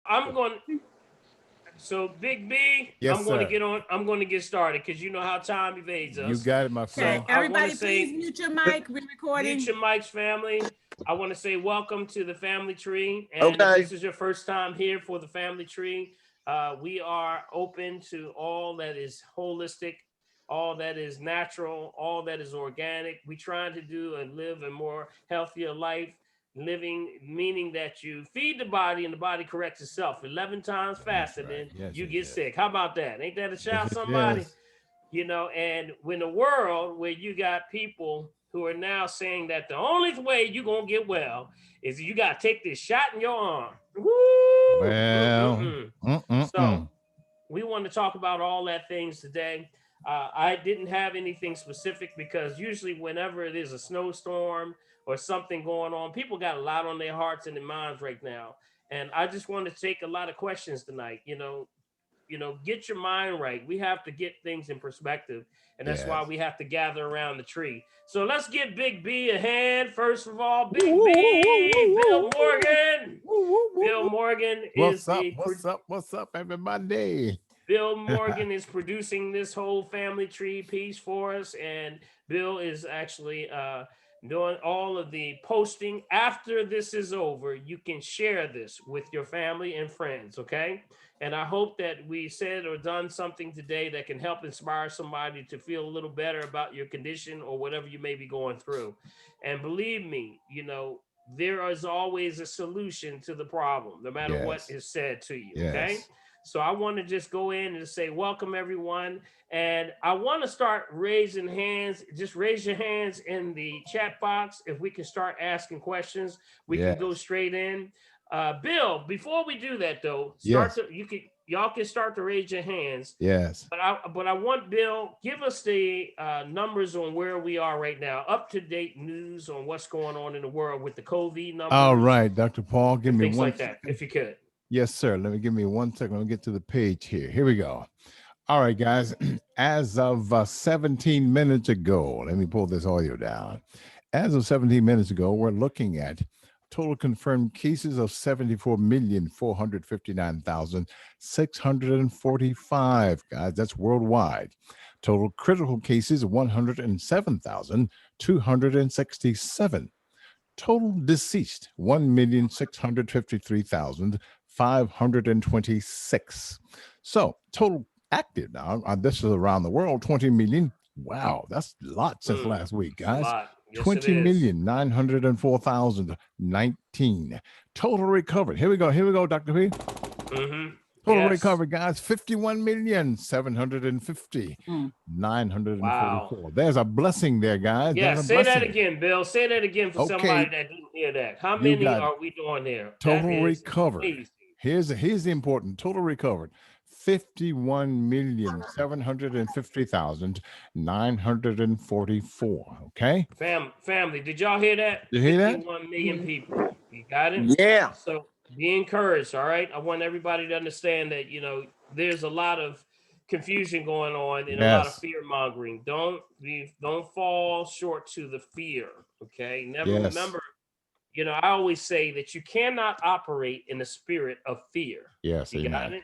I'm going. So Big B, Yes, sir. I'm going to get started because you know how time evades You us. got it, my So friend. Okay, I want to everybody, please say, mute your mic. We're mute recording. your mics, family. I want to say welcome to the family tree. And if Okay. this is your first time here for the family tree, we are open to all that is holistic, all that is natural, all that is organic. We trying to do and live a more healthier life. Living meaning that you feed the body and the body corrects itself 11 times That's faster right. than Yes, you yes, get yes. sick. How about that? Ain't that a Yes, shout yes, somebody? yes. And when the world where you got people who are now saying that the only way you're gonna get well is you gotta take this shot in your arm. Woo! Well, Mm-mm-mm. So mm-mm-mm. we want to talk about all that things today. I didn't have anything specific because usually whenever it is a snowstorm or something going on, people got a lot on their hearts and their minds right now. And I just want to take a lot of questions tonight. Get your mind right. We have to get things in perspective, and that's why Yes. we have to gather around the tree. So let's give Big B a hand. First of all, Woo, Big woo, woo, woo, B, woo, Bill woo, woo. Morgan. Woo, woo, woo, Bill woo. Morgan is What's up? the What's up? What's up, everybody? Bill Morgan is producing this whole family tree piece for us, and Bill is actually doing all of the posting. After this is over, you can share this with your family and friends, okay? And I hope that we said or done something today that can help inspire somebody to feel a little better about your condition or whatever you may be going through. And believe me, there is always a solution to the problem, no matter what Yes. is said to you, okay? Yes. So I want to just go in and say, welcome everyone. And I want to start raising hands. Just raise your hands in the chat box. If we can start asking questions, we can go Yes. straight in. Bill, before we do that though, Yes. y'all can start to raise your hands. Yes. But I want Bill, give us the numbers on where we are right now, up to date news on what's going on in the world with the COVID All numbers right, Dr. Paul, give and me things one like that, second. if you could. Yes, sir. Let me give me 1 second. Let me get to the page here. Here we go. All right, guys. As of 17 minutes ago, let me pull this audio down. As of 17 minutes ago, we're looking at total confirmed cases of 74,459,645. Guys, that's worldwide. Total critical cases 107,267. Total deceased 1,653,526. So total active now. This is around the world 20 million. Wow, that's a lot since last week, It's a guys. lot. Yes, it Twenty is. million 904,019. Total recovered. Here we go. Here we go, Dr. P. Mm-hmm. Total Yes. recovered, guys, 51,750,944. Wow. There's a blessing there, guys. Yeah, There's a say that blessing. again, Bill. Say that again for somebody Okay, that didn't hear that. How you many got are we doing there? That total is recovered. amazing. Here's the important total recovered 51,750,944. Okay, Family, did y'all hear that? you hear that? 51 million people. You got it? Yeah. So be encouraged, all right? I want everybody to understand that, there's a lot of confusion going on and a lot of Yes, fear mongering. Don't fall short to the fear, okay? Never yes, remember, I always say that you cannot operate in the spirit of fear. yes, You got amen. it?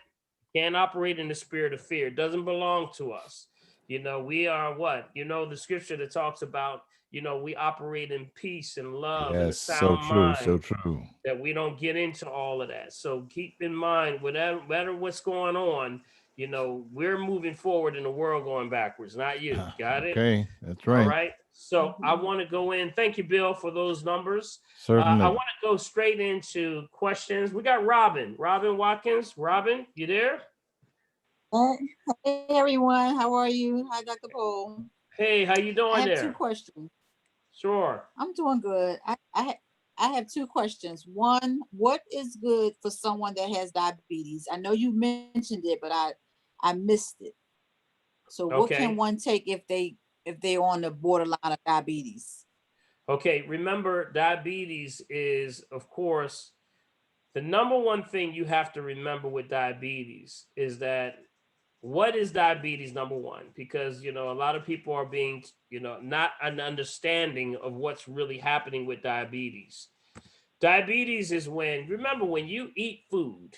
Can't operate in the spirit of fear. It doesn't belong to us. We are what? The scripture that talks about, we operate in peace and love and a Yes, so sound true, so mind, true. that we don't get into all of that. So keep in mind, whatever matter what's going on, we're moving forward in the world going backwards, not you. Got it? Okay, that's All right. right. So I want to go in. Thank you, Bill, for those numbers. I Certainly. want to go straight into questions. We got Robin. Robin Watkins. Robin, you there? Uh, Hey everyone, how are you? Hi, Dr. Paul. Hey, how you I doing have two there? questions. Sure. I'm doing good. I have two questions. One, what is good for someone that has diabetes? I know you mentioned it, but I missed it. So what can Okay. one take if they're on the borderline of diabetes? Okay. Remember, diabetes is, of course, the number one thing you have to remember with diabetes is that what is diabetes, number one? Because, a lot of people are being, not an understanding of what's really happening with diabetes. Diabetes is when you eat food,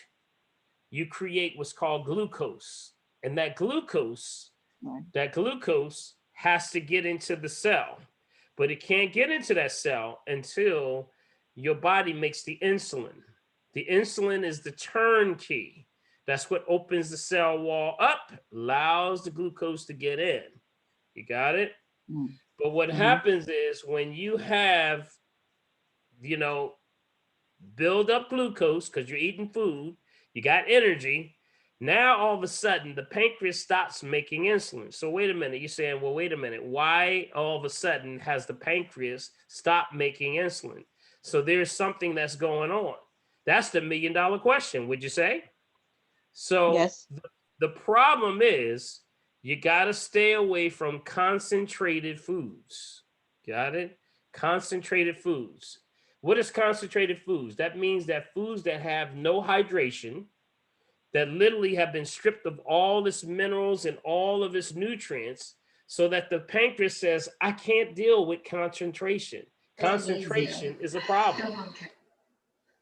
you create what's called glucose. And Right. that glucose has to get into the cell, but it can't get into that cell until your body makes the insulin. The insulin is the turn key. That's what opens the cell wall up, allows the glucose to get in. You got it? Mm. But what Mm-hmm. happens is when you have, you know, build up glucose because you're eating food, you got energy. Now all of a sudden the pancreas stops making insulin. So wait a minute, you're saying, well, wait a minute, why all of a sudden has the pancreas stopped making insulin? So there's something that's going on. That's the $1 million question, would you say? So Yes. the problem is you got to stay away from concentrated foods. Got it? Concentrated foods. What is concentrated foods? That means that foods that have no hydration, that literally have been stripped of all its minerals and all of its nutrients, so that the pancreas says, I can't deal with concentration. Concentration is a problem.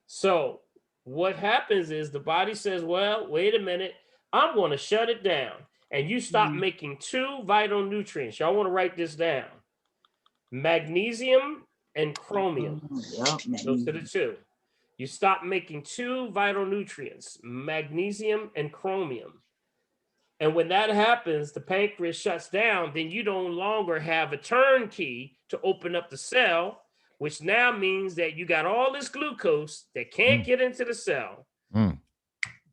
So what happens is the body says, well, wait a minute, I'm going to shut it down. And you stop Mm. making 2 vital nutrients. Y'all want to write this down: magnesium and chromium. Yep. Those are the two. You stop making 2 vital nutrients, magnesium and chromium. And when that happens, the pancreas shuts down, then you no longer have a turn key to open up the cell, which now means that you got all this glucose that can't Mm. get into the cell. Mm.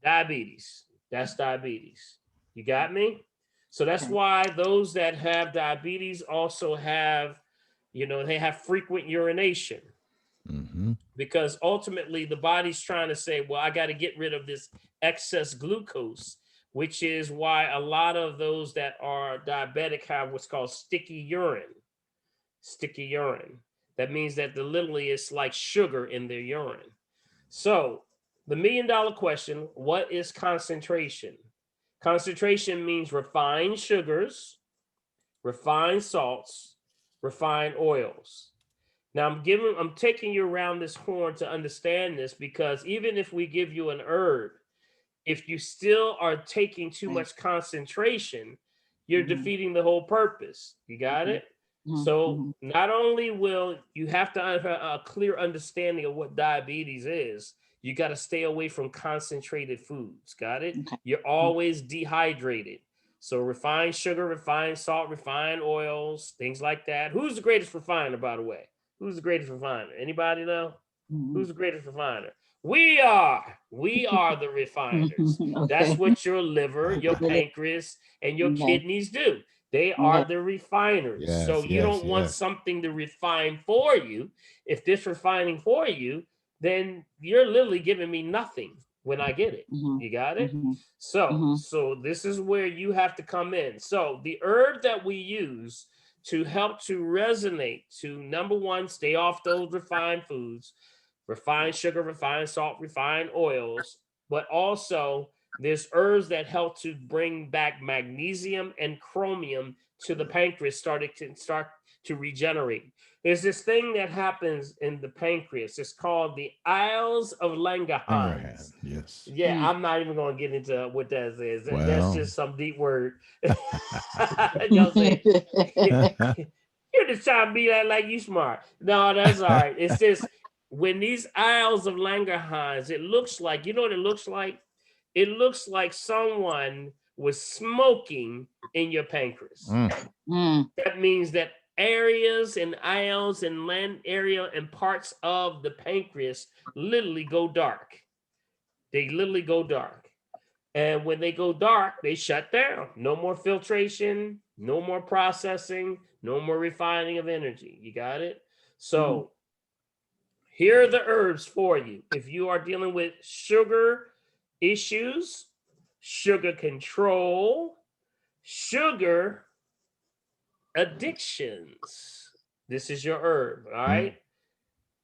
Diabetes. That's diabetes. You got me? So that's Okay. why those that have diabetes also have, they have frequent urination, Mm-hmm. because ultimately the body's trying to say, well, I got to get rid of this excess glucose, which is why a lot of those that are diabetic have what's called sticky urine. Sticky urine. That means that literally it's like sugar in their urine. So the $1 million question: what is concentration? Concentration means refined sugars, refined salts, refined oils. Now I'm taking you around this horn to understand this, because even if we give you an herb, if you still are taking too Okay. much concentration, you're Mm-hmm. defeating the whole purpose. You got Mm-hmm. it? So Mm-hmm. not only will you have to have a clear understanding of what diabetes is, you got to stay away from concentrated foods. Got it? Okay. You're always dehydrated. So refined sugar, refined salt, refined oils, things like that. Who's the greatest refiner, by the way? Who's the greatest refiner? Anybody know? Mm-hmm. Who's the greatest refiner? We are. We are the refiners. That's Okay. what your liver, your Really? pancreas, and your Okay. kidneys do. They are Okay. the refiners. So Yes, you yes, don't want yes. something to refine for you. If this refining for you, then you're literally giving me nothing when I get it. Mm-hmm. You got it? Mm-hmm. So, Mm-hmm. so this is where you have to come in. So the herb that we use to help to resonate to, number one, stay off those refined foods, refined sugar, refined salt, refined oils, but also there's herbs that help to bring back magnesium and chromium to the pancreas, start to regenerate. There's this thing that happens in the pancreas. It's called the Isles of Langerhans. Langerhans. Yes. Yeah, Mm. I'm not even going to get into what that is. That's Well. just some deep word. Y'all say, you're just trying to be like you smart. No, that's all right. It's just when these Isles of Langerhans, it looks like, you know what it looks like? It looks like someone was smoking in your pancreas. Mm. Mm. That means that areas and aisles and land area and parts of the pancreas literally go dark. They literally go dark. And when they go dark, they shut down. No more filtration, no more processing, no more refining of energy. You got it? Mm-hmm. So here are the herbs for you. If you are dealing with sugar issues, sugar control, sugar addictions, this is your herb. All Mm. right.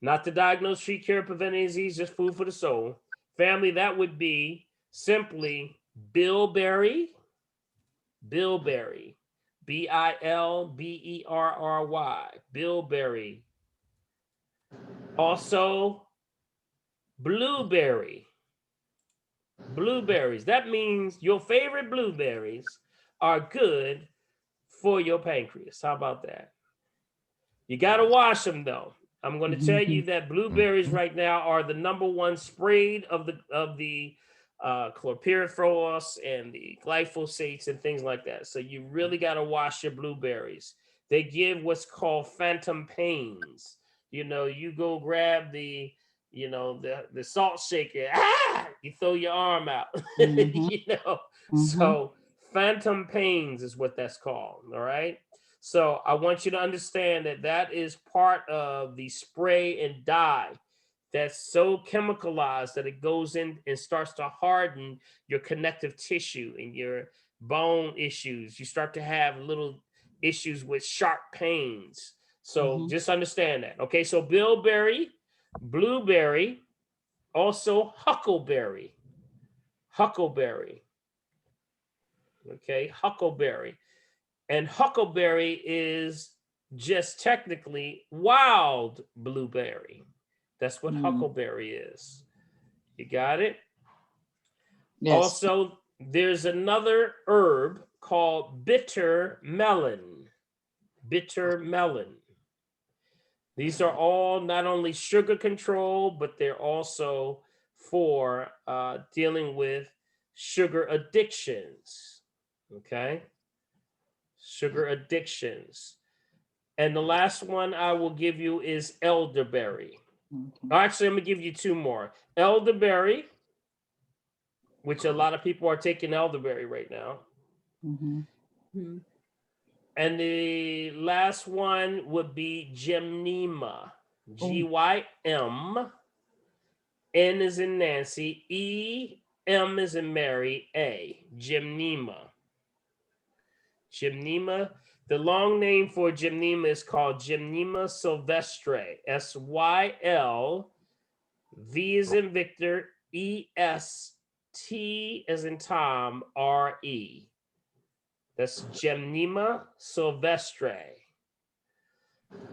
Not to diagnose, treat, cure, prevent any disease, just food for the soul. Family, that would be simply bilberry, bilberry, Bilberry, bilberry. Also, blueberry, Blueberries. That means your favorite blueberries are good for your pancreas. How about that? You got to wash them though. I'm going to tell you that blueberries Mhm. right now are the number one sprayed of the chlorpyrifos and the glyphosates and things like that. So you really got to wash your blueberries. They give what's called phantom pains. You know, you go grab the salt shaker, you throw your arm out. Mhm. Mhm. So phantom pains is what that's called. All right. So I want you to understand that that is part of the spray and dye that's so chemicalized that it goes in and starts to harden your connective tissue and your bone issues. You start to have little issues with sharp pains. So Mhm. just understand that. Okay, so bilberry, blueberry, also huckleberry. Huckleberry. Okay, huckleberry. And huckleberry is just technically wild blueberry. That's what Mm. huckleberry is. You got it? Yes. Also, there's another herb called bitter melon. Bitter melon. These are all not only sugar control, but they're also for dealing with sugar addictions. Okay? Sugar addictions. And the last one I will give you is elderberry. Mhm. Actually, I'm going to give you two more. Elderberry, which a lot of people are taking elderberry right now. Mhm. And the last one would be Gymnema. Oh. Gym. N is in Nancy. M is in Mary. A. Gymnema. Gymnema. The long name for Gymnema is called Gymnema sylvestre. SYL V is in Victor. EST as in Tom. RE. That's Gymnema sylvestre.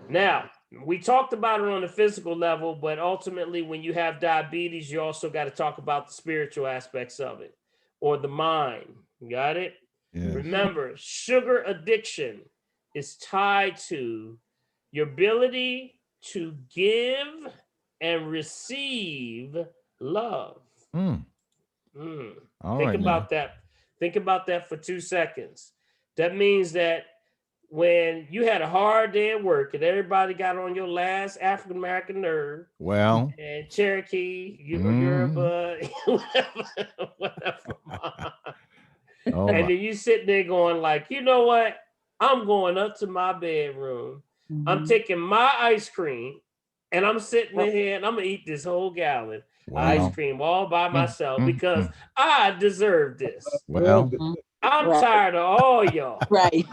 Now, we talked about it on the physical level, but ultimately, when you have diabetes, you also got to talk about the spiritual aspects of it or the mind. Got it? Yes. Mhm. Remember, sugar addiction is tied to your ability to give and receive love. Mm. Mm. All Think right now. about that. Think about that for 2 seconds. That means that when you had a hard day at work and everybody got on your last African American nerve Well, and Cherokee, mhm. Yoruba, whatever, Oh and my. then you sitting there going like, you know what? I'm going up to my bedroom. I'm Mhm. taking my ice cream and I'm sitting Yep. in here and I'm gonna eat this whole gallon of ice Well. cream all by Mm, myself mm, because mm. I deserve this. Well. Mhm. I'm Right. tired of all y'all. Right.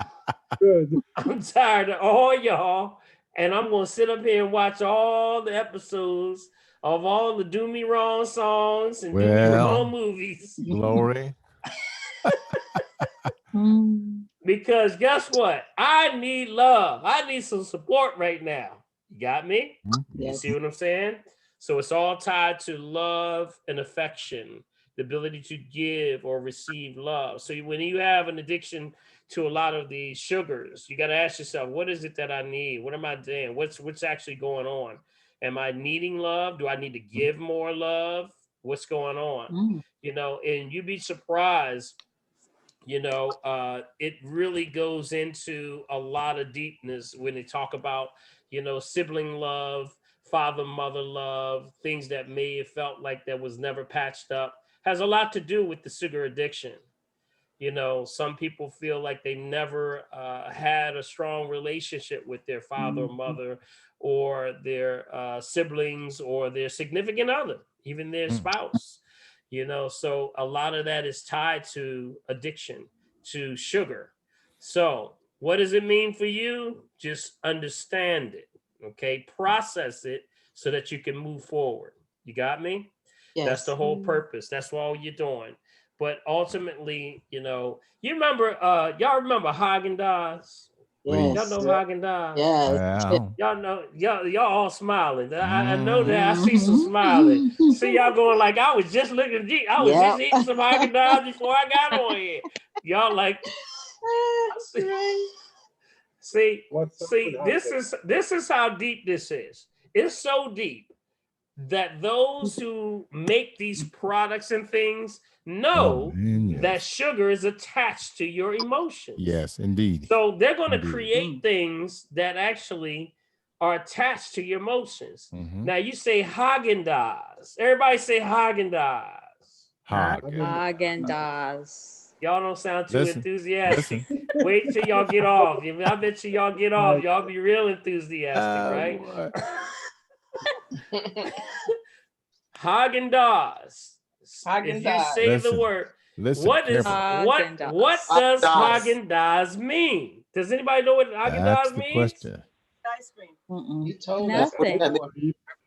I'm tired of all y'all. And I'm gonna sit up here and watch all the episodes of all the Do Me Wrong songs and Do Me Wrong Well. movies. Glory. Mm. Because guess what? I need love. I need some support right now. You got me? You Yes. see what I'm saying? So it's all tied to love and affection, the ability to give or receive love. So when you have an addiction to a lot of the sugars, you got to ask yourself, what is it that I need? What am I doing? What's actually going on? Am I needing love? Do I need to give more love? What's going on? Mm. And you'd be surprised, it really goes into a lot of deepness when they talk about, sibling love, father mother love, things that may have felt like that was never patched up, has a lot to do with the sugar addiction. Some people feel like they never had a strong relationship with their father or Mhm. mother or their siblings or their significant other, even their Mm. spouse. So a lot of that is tied to addiction to sugar. So what does it mean for you? Just understand it. Okay, process it so that you can move forward. You got me? That's the Yes. whole purpose. That's all you're doing. But ultimately, you remember, y'all remember Haagen Dazs? Y'all Yes. know Haagen-Dazs. Yes. Wow. Y'all all smiling. I know that. I see some smiling. Mhm. See y'all going like I was just looking deep. I was Yep. just eating some Haagen-Dazs before I got on here. Y'all like see, What's up with see, Haagen? this is how deep this is. It's so deep that those who make these products and things Oh know man, that yes. sugar is attached to your emotions. Yes, indeed. So they're going to Indeed. create things that actually are attached to your emotions. Mm-hmm. Now you say Haagen Dazs. Everybody say Haagen Dazs. Hagen. Haagen-Dazs. Y'all don't sound too Listen, enthusiastic. listen. Wait till y'all get off. I bet you y'all get off. Y'all be real enthusiastic, right? Boy. Haagen Dazs. If Haagen you Dazs. say the Listen. word, Listen carefully. what Haagen-Dazs. does Dazs. Haagen Dazs mean? Does anybody know what Haagen That's Dazs the means? question. Ice cream. Mm-mm. You told us Nothing. before.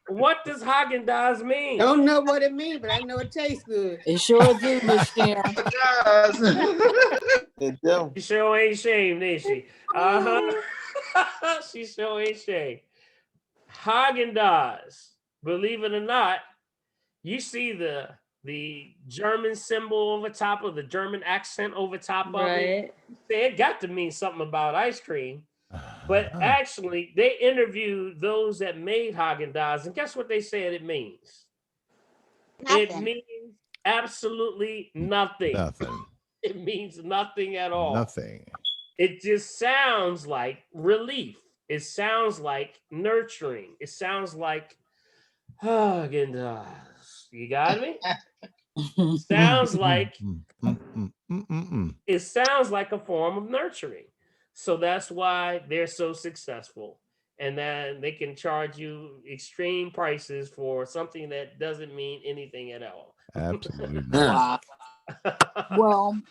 What does Haagen Dazs mean? Don't know what it means, but I know it tastes good. It sure do, Miss Sharon. Dazs. It do. She sure ain't shamed, is she? Uh-huh. She sure ain't shamed. Haagen Dazs. Believe it or not, you see the German symbol over top of the German accent over top of it. Right. It got to mean something about ice cream. But Uh-huh. actually, they interviewed those that made Haagen Dazs, and guess what they said it means? It Nothing. means absolutely nothing. Nothing. It means nothing at all. Nothing. It just sounds like relief. It sounds like nurturing. It sounds like Haagen Dazs. You got me? Sounds like it sounds like a form of nurturing. So that's why they're so successful. And then they can charge you extreme prices for something that doesn't mean anything at all. Absolutely not. Wow. Well,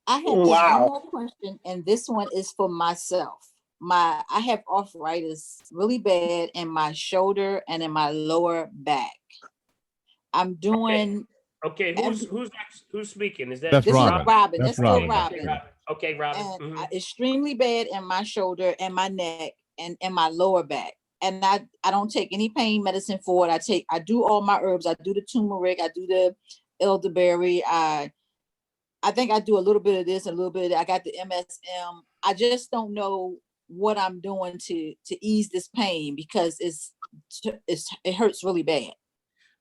I have just one Wow. more question, and this one is for myself. I have arthritis really bad in my shoulder and in my lower back. I'm doing Okay, who's speaking? Is that That's this is Robin. Robin. That's That's still Robin. Robin. Okay, Robin. And Mhm. extremely bad in my shoulder and my neck and my lower back. And I don't take any pain medicine for it. I do all my herbs. I do the turmeric. I do the elderberry. I think I do a little bit of this and a little bit of that. I got the MSM. I just don't know what I'm doing to ease this pain because it hurts really bad.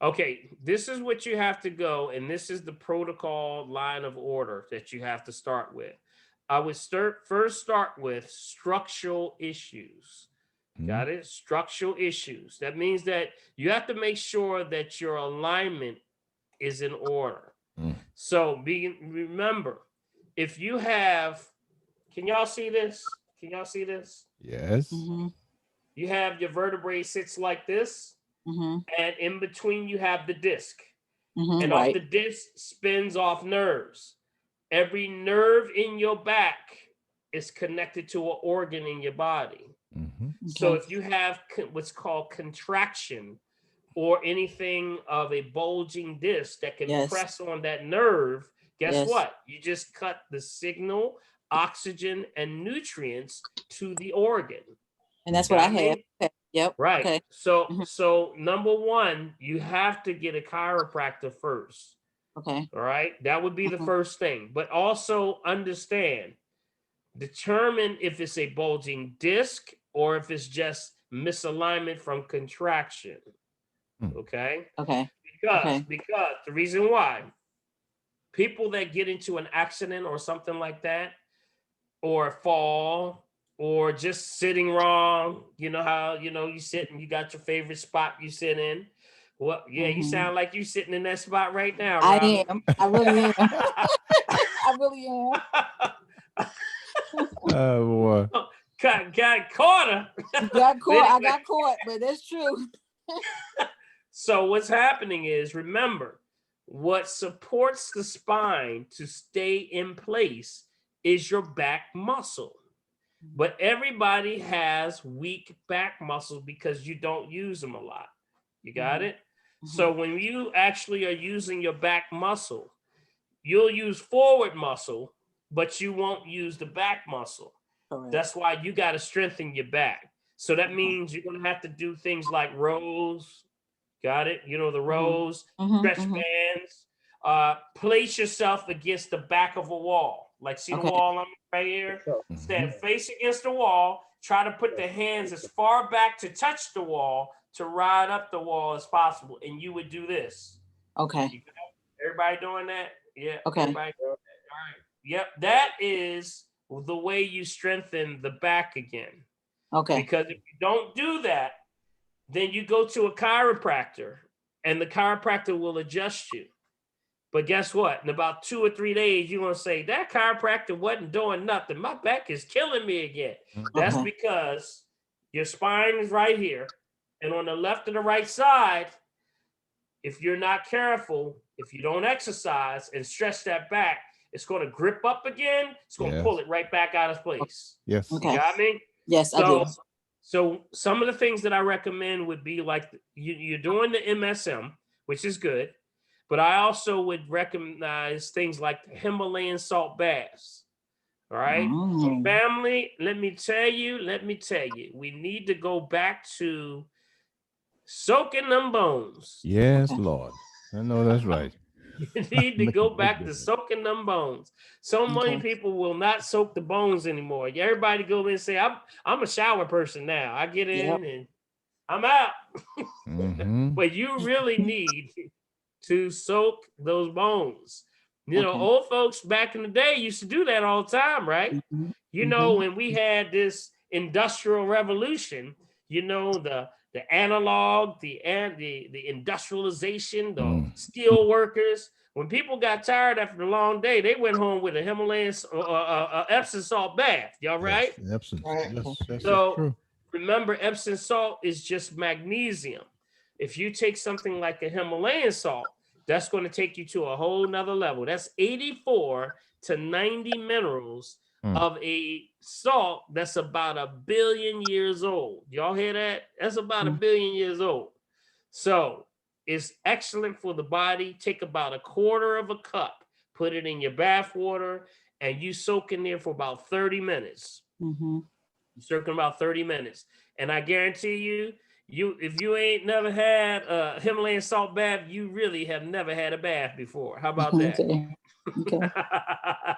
Okay, this is what you have to go, and this is the protocol line of order that you have to start with. I would first start with structural issues. Got it? Structural issues. That means that you have to make sure that your alignment is in order. So remember, if you have, can y'all see this? Can y'all see this? Yes. Mm-hmm. You have your vertebrae sits like this, Mm-hmm. and in between you have the disc. Mm-hmm. And off the disc spins off nerves. Every nerve in your back is connected to an organ in your body. So if you have what's called contraction or anything of a bulging disc that can press on that nerve, guess what? You just cut the signal, oxygen, and nutrients to the organ. And that's what I have. Okay. Yep. Right. Okay. So number one, you have to get a chiropractor first. Okay. All right. That would be the first thing. But also understand, determine if it's a bulging disc or if it's just misalignment from contraction. Okay. Okay. Because the reason why people that get into an accident or something like that, or fall, or just sitting wrong, you know how you sit and you got your favorite spot you sit in. Well, yeah, you sound like you sitting in that spot right now, Robin. I am. I really am. I really am. Oh boy. Got caught her. Got caught. I got caught, but that's true. So what's happening is, remember, what supports the spine to stay in place is your back muscle. But everybody has weak back muscles because you don't use them a lot. You got it? So when you actually are using your back muscle, you'll use forward muscle, but you won't use the back muscle. Correct. That's why you got to strengthen your back. So that means you're going to have to do things like rows. Got it? You know, the rows, stretch bands. Place yourself against the back of a wall. Like, see the Okay. wall I'm right here? Stand face against the wall. Try to put the hands as far back to touch the wall to ride up the wall as possible. And you would do this. Okay. Everybody doing that? Yeah. Okay. Everybody doing that. All right. Yep. That is the way you strengthen the back again. Okay. Because if you don't do that, then you go to a chiropractor and the chiropractor will adjust you. But guess what? In about 2 or 3 days, you're going to say, that chiropractor wasn't doing nothing. My back is killing me again. That's Okay. because your spine is right here. And on the left and the right side, if you're not careful, if you don't exercise and stretch that back, it's going to grip up again. It's going to pull it right back out of place. Yes. You Okay. got me? Yes, I do. So some of the things that I recommend would be like you're doing the MSM, which is good, but I also would recognize things like the Himalayan salt baths. All right. So family, let me tell you, we need to go back to soaking them bones. Yes, Lord. I know that's right. You need to go back to soaking them bones. So many people will not soak the bones anymore. Everybody go in and say, I'm a shower person now. I get in and I'm out. But you really need to soak those bones. You know, old folks back in the day used to do that all the time, right? You know, when we had this industrial revolution, you know, the analog, the industrialization, the steel workers. When people got tired after a long day, they went home with a Himalayan Epsom salt bath. Y'all right? Yes, Epsom. Yes, So true. remember, Epsom salt is just magnesium. If you take something like a Himalayan salt, that's going to take you to a whole nother level. That's 84 to 90 minerals of a salt that's about 1 billion years old. Y'all hear that? That's about 1 billion years old. So it's excellent for the body. Take about 1/4 of a cup, put it in your bath water, and you soak in there for about 30 minutes. You soak in about 30 minutes. And I guarantee you, if you ain't never had a Himalayan salt bath, you really have never had a bath before. How about that? Okay. I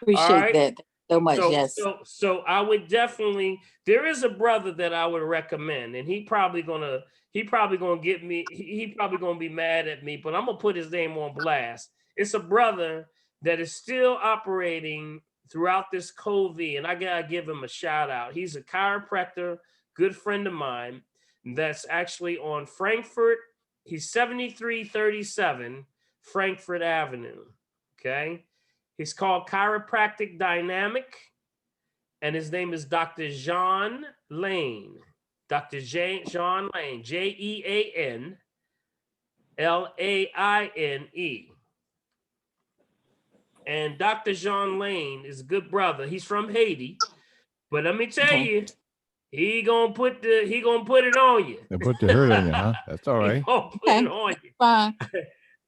appreciate that so much. Yes. So I would definitely. There is a brother that I would recommend, and he probably gonna get me. He probably gonna be mad at me, but I'm gonna put his name on blast. It's a brother that is still operating throughout this COVID, and I gotta give him a shout out. He's a chiropractor, good friend of mine. That's actually on Frankfurt. He's 7337 Frankfurt Avenue. Okay. He's called Chiropractic Dynamic, and his name is Dr. Jean Lane. Dr. Jean Lane, JeanLaine. And Dr. Jean Lane is a good brother. He's from Haiti, but let me tell you, he gonna put it on you. They put the hurt on you, huh? That's all right. He gonna put it on you. Fine.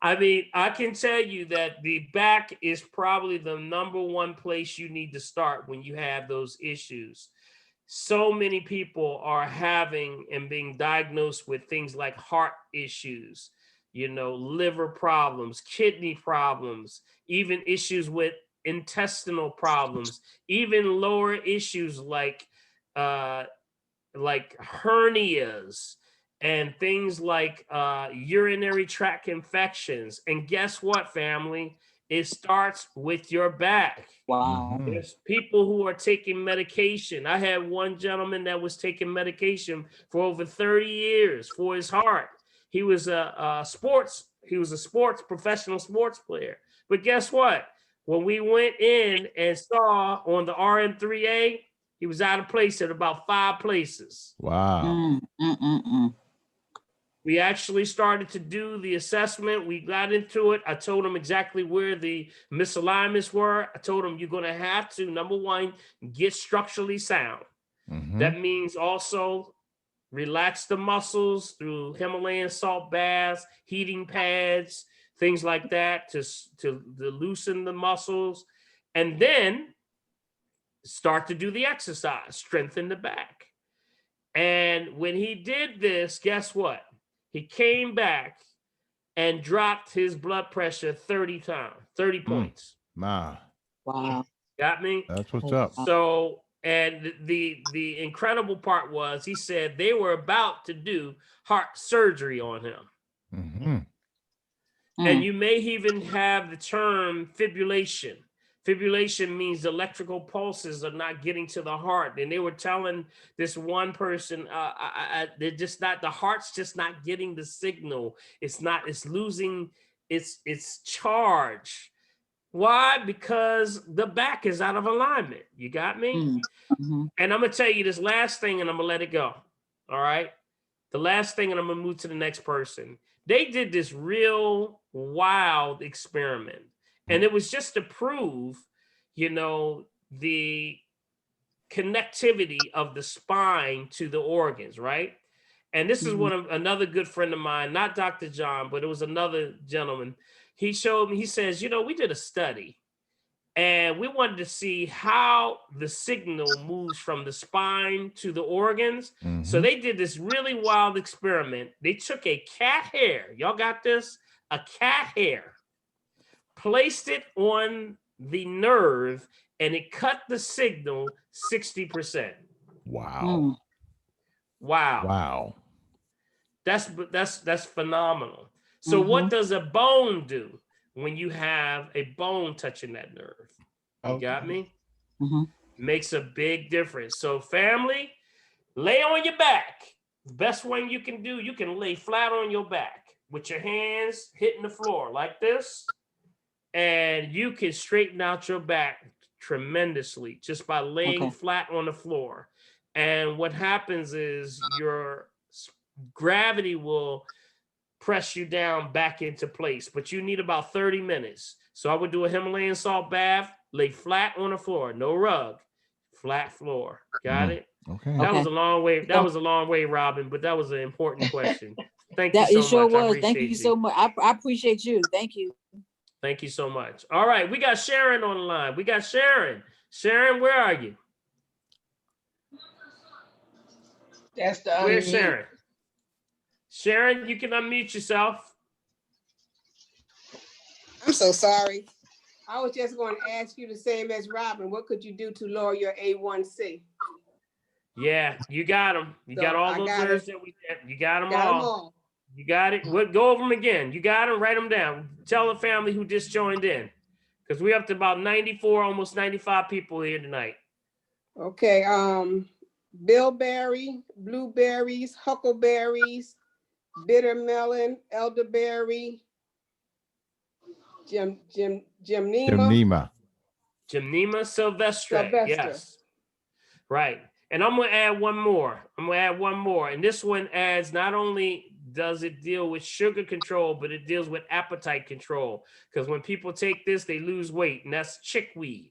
I mean, I can tell you that the back is probably the number one place you need to start when you have those issues. So many people are having and being diagnosed with things like heart issues, you know, liver problems, kidney problems, even issues with intestinal problems, even lower issues like hernias and things like urinary tract infections. And guess what, family? It starts with your back. Wow. There's people who are taking medication. I had one gentleman that was taking medication for over 30 years for his heart. He was a professional sports player. But guess what? When we went in and saw on the RM3A, he was out of place at about 5 places. Wow. We actually started to do the assessment. We got into it. I told him exactly where the misalignments were. I told him you're going to have to, number one, get structurally sound. That means also relax the muscles through Himalayan salt baths, heating pads, things like that to loosen the muscles. And then start to do the exercise, strengthen the back. And when he did this, guess what? He came back and dropped his blood pressure 30 times, 30 points. Nah, Wow. Got me? that's what's up. So, and the incredible part was he said they were about to do heart surgery on him. Mm-hmm. And you may even have the term fibrillation. Fibrillation means electrical pulses are not getting to the heart. And they were telling this one person, they're just not, the heart's just not getting the signal. It's losing its charge. Why? Because the back is out of alignment. You got me? Mhm. And I'm going to tell you this last thing and I'm going to let it go. All right. The last thing, and I'm going to move to the next person. They did this real wild experiment. And it was just to prove, the connectivity of the spine to the organs, right? And this is another good friend of mine, not Dr. John, but it was another gentleman. He showed me, he says, we did a study and we wanted to see how the signal moves from the spine to the organs. Mm-hmm. So they did this really wild experiment. They took a cat hair. Y'all got this? A cat hair. Placed it on the nerve and it cut the signal 60%. Wow. Wow. That's phenomenal. So what does a bone do when you have a bone touching that nerve? You got me? Makes a big difference. So family, lay on your back. The best one you can do, you can lay flat on your back with your hands hitting the floor like this. And you can straighten out your back tremendously just by laying flat on the floor. And what happens is your gravity will press you down back into place, but you need about 30 minutes. So I would do a Himalayan salt bath, lay flat on the floor, no rug, flat floor. Got it? Okay. That was a long way. That was a long way, Robin, but that was an important question. Thank you so It sure much. was. Thank you so much. I appreciate you. Thank you. Thank you so much. All right, we got Sharon on the line. We got Sharon. Sharon, where are you? That's the Where's unmute. Sharon? Sharon, you can unmute yourself. I'm so sorry. I was just going to ask you the same as Robin. What could you do to lower your A1C? Yeah, you got them. You got all those nerves that we get. You got them all. You got it. We'll go over them again. You got them. Write them down. Tell the family who just joined in, because we're up to about 94, almost 95 people here tonight. Okay. Bilberry, blueberries, huckleberries, bitter melon, elderberry, Gymnema sylvestre. Yes. Right. And I'm going to add one more. And this one adds, not only does it deal with sugar control, but it deals with appetite control. Because when people take this, they lose weight. And that's chickweed.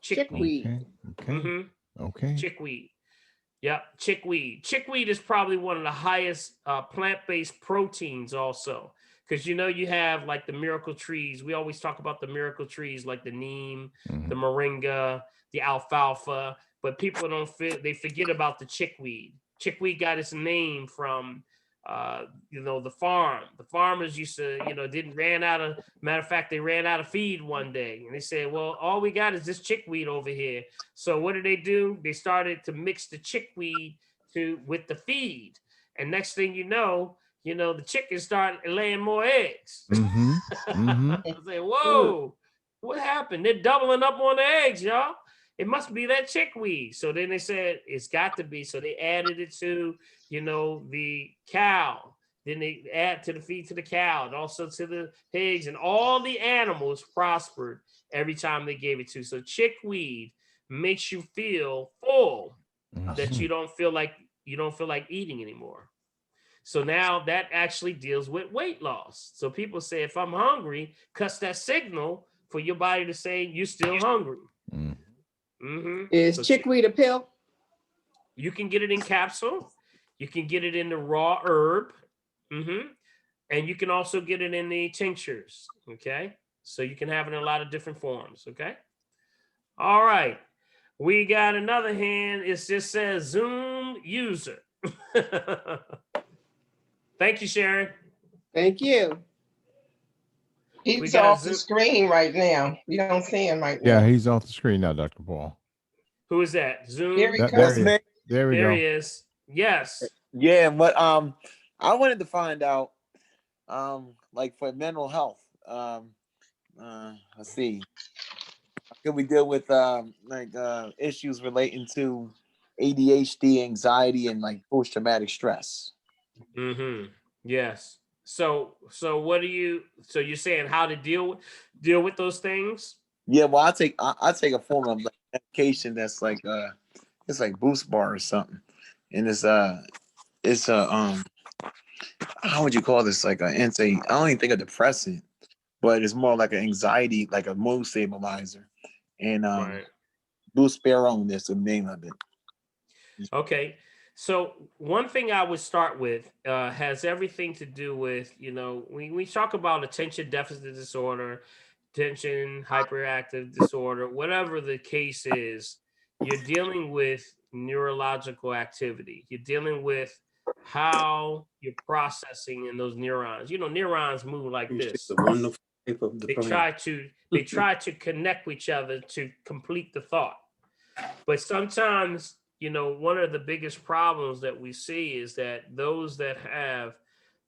Chickweed. Okay. Okay. Chickweed. Yep. Chickweed. Chickweed is probably one of the highest plant-based proteins also. Because, you have like the miracle trees. We always talk about the miracle trees like the neem, the moringa, the alfalfa. But people they forget about the chickweed. Chickweed got its name from, the farm. The farmers used to, matter of fact, they ran out of feed one day. And they said, well, all we got is this chickweed over here. So what did they do? They started to mix the chickweed with the feed. And next thing you know, the chickens start laying more eggs. I say, whoa, what happened? They're doubling up on the eggs, y'all. It must be that chickweed. So then they said, it's got to be. So they added it to, the cow. Then they add to the feed to the cow and also to the pigs, and all the animals prospered every time they gave it to. So chickweed makes you feel full, that you don't feel like eating anymore. So now that actually deals with weight loss. So people say, if I'm hungry, cuts that signal for your body to say you're still hungry. Is chickweed a pill? You can get it in capsule. You can get it in the raw herb. And you can also get it in the tinctures. Okay. So you can have it in a lot of different forms. Okay. All right. We got another hand. It just says Zoom user. Thank you, Sharon. Thank you. We He's got a off the Zoom. screen right now. You don't see him right Yeah, now. he's off the screen now, Dr. Paul. Who is that? Here Zoom. he There That's he comes. is. me. There we There go. he is. Yes. Yeah, but I wanted to find out, like for mental health, let's see, can we deal with issues relating to ADHD, anxiety, and like post traumatic stress? Mm-hmm. Yes. So what do you? So you're saying how to deal with those things? Yeah, well, I take a form of like medication that's like it's like Boost Bar or something, and it's a how would you call this, like an anti, I don't even think a depressant, but it's more like an anxiety, like a mood stabilizer, and Right. Buspirone is the name of it. Okay. So one thing I would start with has everything to do with, we talk about attention deficit disorder, attention hyperactive disorder, whatever the case is, you're dealing with neurological activity. You're dealing with how you're processing in those neurons. Neurons move like this. The wonderful shape of the They brain. try to connect with each other to complete the thought. But sometimes, one of the biggest problems that we see is that those that have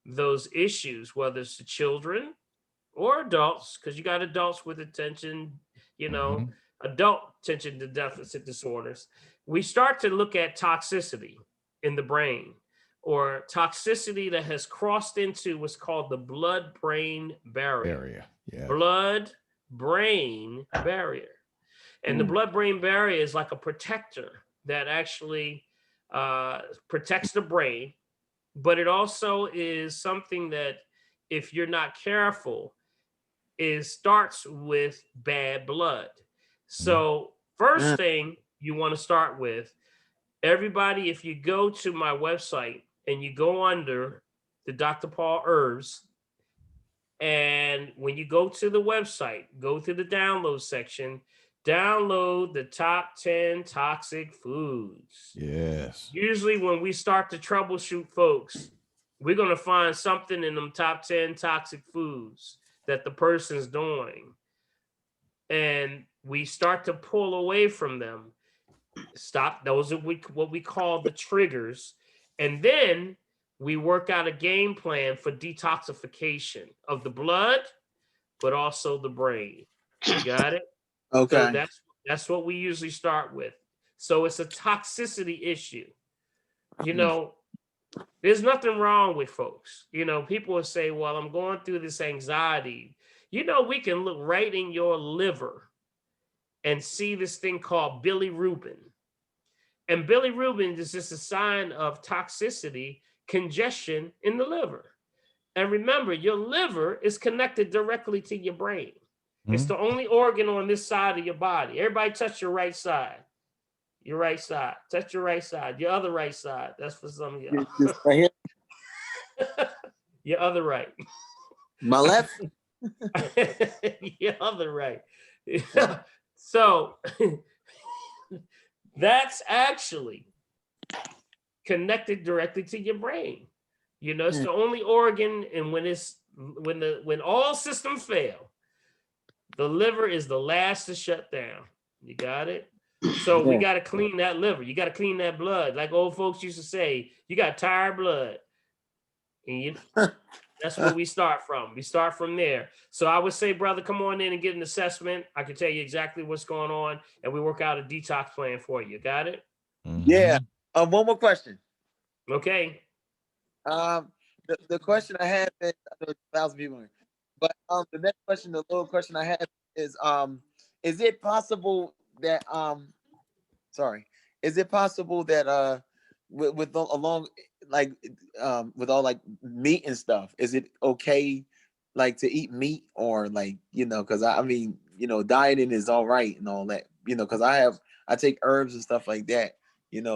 those issues, whether it's the children or adults, because you got adults with attention, Mhm. adult attention to deficit disorders, we start to look at toxicity in the brain or toxicity that has crossed into what's called the blood-brain barrier. Area. Yeah. Blood-brain barrier. And the blood-brain barrier is like a protector that actually protects the brain, but it also is something that, if you're not careful, starts with bad blood. So first thing you want to start with, everybody, if you go to my website and you go under the Dr. Paul Herbs, and when you go to the website, go to the download section, download the top 10 toxic foods. Yes. Usually when we start to troubleshoot folks, we're going to find something in them top 10 toxic foods that the person's doing. And we start to pull away from them. Stop. Those are what we call the triggers. And then we work out a game plan for detoxification of the blood, but also the brain. You got it? So Okay. that's what we usually start with. So it's a toxicity issue. There's nothing wrong with folks. People will say, well, I'm going through this anxiety. We can look right in your liver and see this thing called bilirubin. And bilirubin is just a sign of toxicity, congestion in the liver. And remember, your liver is connected directly to your brain. It's the only organ on this side of your body. Everybody touch your right side. Your right side. Touch your right side. Your other right side. That's for some of y'all. This right here, Your other right. my left. Your other right. So that's actually connected directly to your brain. It's the only organ, and when all systems fail, the liver is the last to shut down. You got it? So we got to clean that liver. You got to clean that blood. Like old folks used to say, you got tired blood. And that's where we start from. We start from there. So I would say, brother, come on in and get an assessment. I can tell you exactly what's going on, and we work out a detox plan for you. Got it? Yeah. One more question. Okay. The question I have is, I know 1,000 people here, but the next question, the little question I have is it possible that is it possible that with along like with all like meat and stuff, is it okay like to eat meat, or like because I mean dieting is all right and all that, because I take herbs and stuff like that,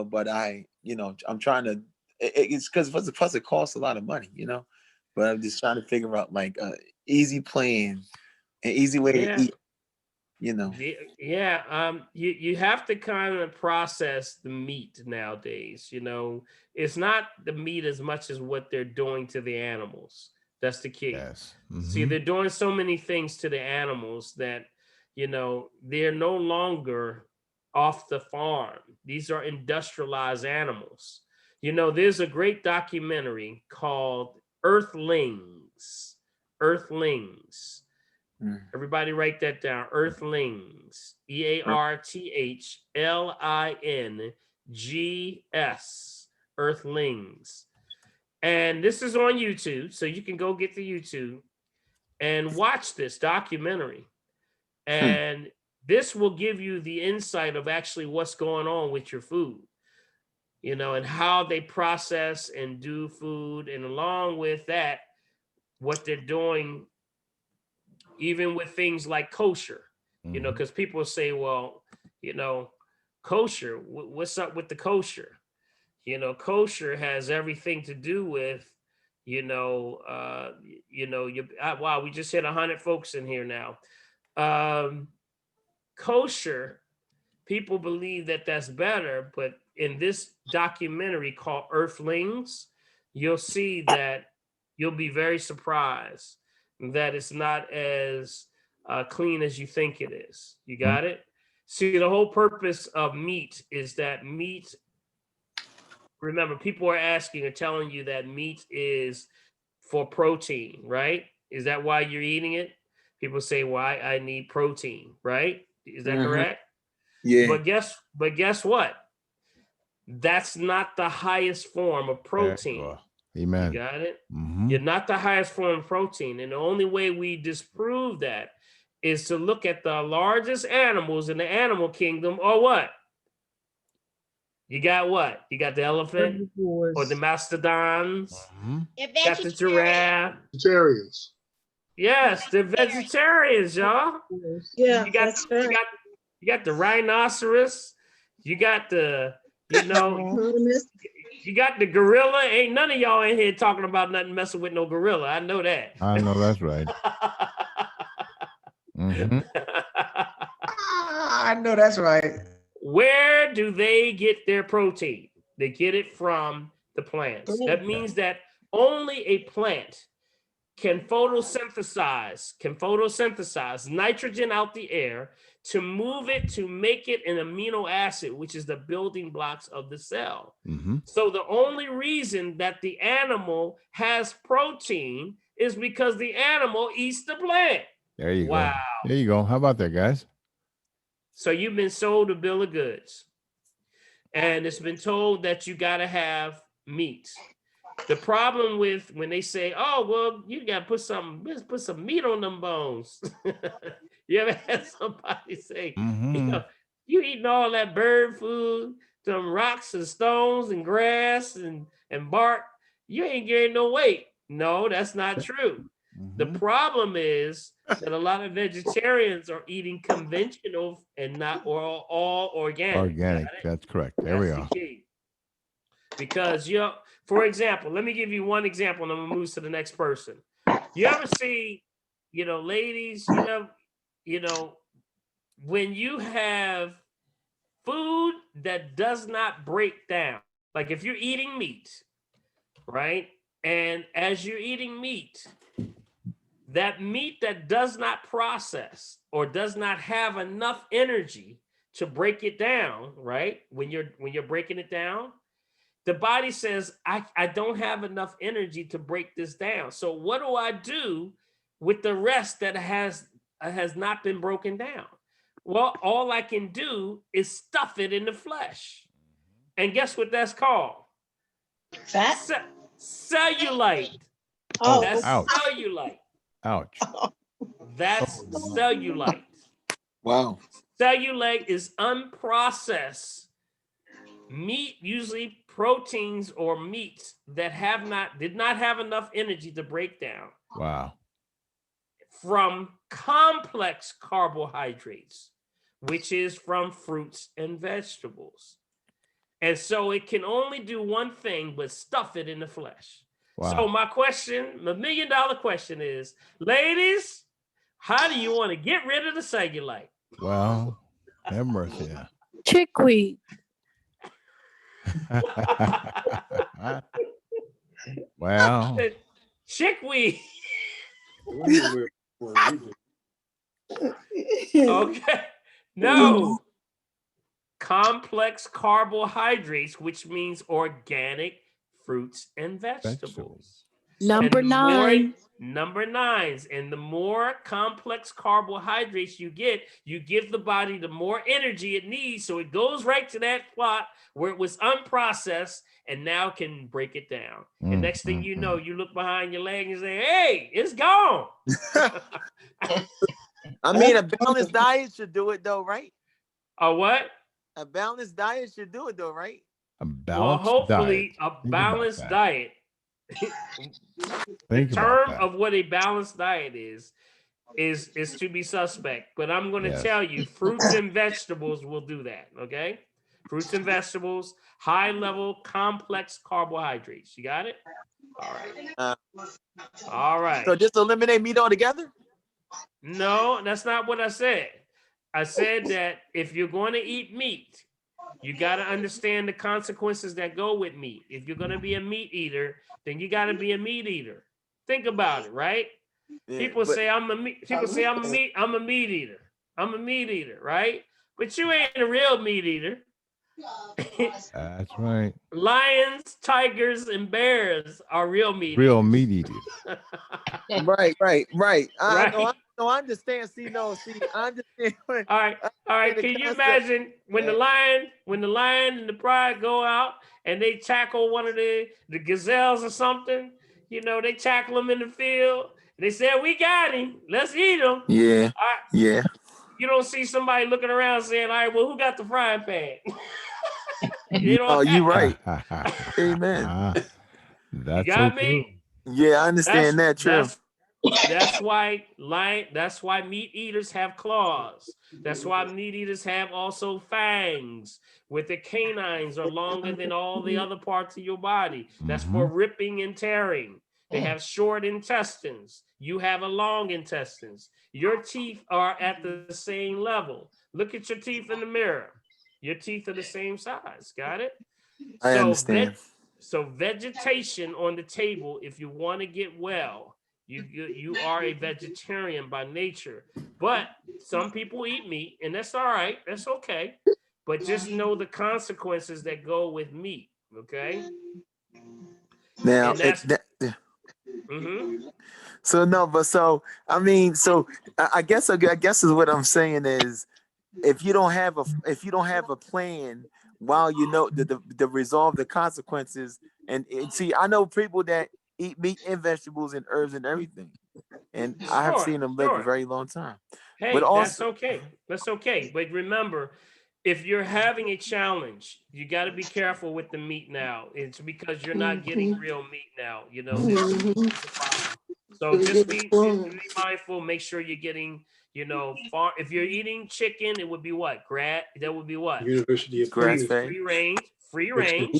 but I'm trying to, it's because plus it costs a lot of money, but I'm just trying to figure out like a easy plan, an easy way to Yeah. eat. you know. Yeah, you have to kind of process the meat nowadays. You know, it's not the meat as much as what they're doing to the animals. That's the key. Yes. See, Mhm. they're doing so many things to the animals that, you know, they're no longer off the farm. These are industrialized animals. You know, there's a great documentary called Earthlings. Earthlings. Mm. Everybody write that down. Earthlings. Earthlings. Earthlings. And this is on YouTube, so you can go get the YouTube and watch this documentary. Hmm. And this will give you the insight of actually what's going on with your food, you know, and how they process and do food. And along with that, what they're doing, even with things like kosher, you know, Mhm. because people say, well, you know, kosher, what's up with the kosher? You know, kosher has everything to do with, wow, we just hit 100 folks in here now. Um, Kosher, people believe that that's better, but in this documentary called Earthlings, you'll see that you'll be very surprised that it's not as clean as you think it is. You Mhm. got it? See, the whole purpose of meat is that meat, remember, people are asking or telling you that meat is for protein, right? Is that why you're eating it? People say, why I need protein, right? Is that Mhm. correct? Yeah. But guess what? That's not the highest form of There you protein. are. You Amen. got it? Mm-hmm. You're not the highest form of protein. And the only way we disprove that is to look at the largest animals in the animal kingdom, or what? You got what? You got the elephant or the Herbivores. mastodons, Mm-hmm. got the giraffe. Vegetarians. Yes, they're vegetarians, y'all. Herbivores. Yeah, You got that's you right. got you got the rhinoceros, you got the, you know, Hippopotamus. you got the gorilla. Ain't none of y'all in here talking about nothing messing with no gorilla. I know that. I know that's right. Mm-hmm. I know that's right. Where do they get their protein? They get it from the plants. Plant. That means that only a plant can photosynthesize nitrogen out the air to move it to make it an amino acid, which is the building blocks of the cell. Mm-hmm. So the only reason that the animal has protein is because the animal eats the plant. There you Wow. go. There you go. How about that, guys? So you've been sold a bill of goods, and it's been told that you got to have meat. The problem with when they say, "Oh, well, you got to put some meat on them bones." You ever had somebody say, Mm-hmm. you eating all that bird food, some rocks and stones and grass and bark, you ain't gaining no weight. No, that's not true. The Mm-hmm. problem is that a lot of vegetarians are eating conventional and not all organic. Got Organic. it? That's correct. There we That's the are. key. Because for example, let me give you one example, and I'm gonna move to the next person. You ever see, ladies, when you have food that does not break down, like if you're eating meat, right? And as you're eating meat, that meat that does not process or does not have enough energy to break it down, right? When you're breaking it down, the body says, I don't have enough energy to break this down. So what do I do with the rest that has not been broken down? Well, all I can do is stuff it in the flesh. And guess what that's called? Fat? Cellulite. Oh, That's ouch. cellulite. Ouch. That's Oh, cellulite. Wow. Cellulite is unprocessed meat, usually proteins or meats that did not have enough energy to break down wow. from complex carbohydrates, which is from fruits and vegetables. And so it can only do one thing but stuff it in the flesh. So Wow. my question, the $1 million question is, ladies, How do you want to get rid of the cellulite? Well, have mercy. Chickweed. Well, Chickweed. We're- Okay. No. Complex carbohydrates, which means organic fruits and vegetables. Number And the more- 9. number 9s, and the more complex carbohydrates you give the body the more energy it needs, so it goes right to that spot where it was unprocessed and now can break it down. And next thing you know, you look behind your leg and say, hey, it's gone. I mean, a balanced diet should do it though, right? A what? A balanced diet should do it though, right? a Well, balanced hopefully diet. a balanced diet. The Think about term that. of what a balanced diet is to be suspect, but I'm going to Yes. tell you, fruits and vegetables will do that. Okay, fruits and vegetables, high level complex carbohydrates. You got it? All right. All right. So just eliminate meat altogether? No, that's not what I said. I said that if you're going to eat meat, you got to understand the consequences that go with meat. If you're going to be a meat eater, then you got to be a meat eater. Think about it, right? Yeah, People but- say I'm a meat eater. I'm a meat eater, right? But you ain't a real meat eater. That's right. Lions, tigers, and bears are real meat Real eaters. meat eaters. Right. Right. I understand. I understand. All right. the Can you concept. imagine when the lion and the pride go out and they tackle one of the gazelles or something? You know, they tackle him in the field. They say, "We got him. Let's eat him." Yeah. All right. Yeah. You don't see somebody looking around saying, "All right, well, who got the frying pan?" You know, Oh, you right. Amen. That's you got so me. true. Yeah, I understand that. True. That's why meat eaters have claws. That's why meat eaters have also fangs, with the canines are longer than all the other parts of your body. That's for ripping and tearing. They have short intestines. You have a long intestines. Your teeth are at the same level. Look at your teeth in the mirror. Your teeth are the same size. Got it? I understand. So vegetation on the table, if you want to get well, you are a vegetarian by nature. But some people eat meat, and that's all right. That's okay. But just know the consequences that go with meat. Okay. Now, And that's so no, but so I mean, so I guess is what I'm saying is, if you don't have a plan, while you know the resolve the consequences, and see, I know people that eat meat and vegetables and herbs and everything, and I have seen them live a very long time. Hey, But also, that's okay. That's okay. But remember, if you're having a challenge, you got to be careful with the meat now. It's because you're not getting real meat now. You know, this is the problem. So just be mindful. Make sure you're getting, if you're eating chicken, it would be what? That would be what? University of grass Queens. fed. Free range.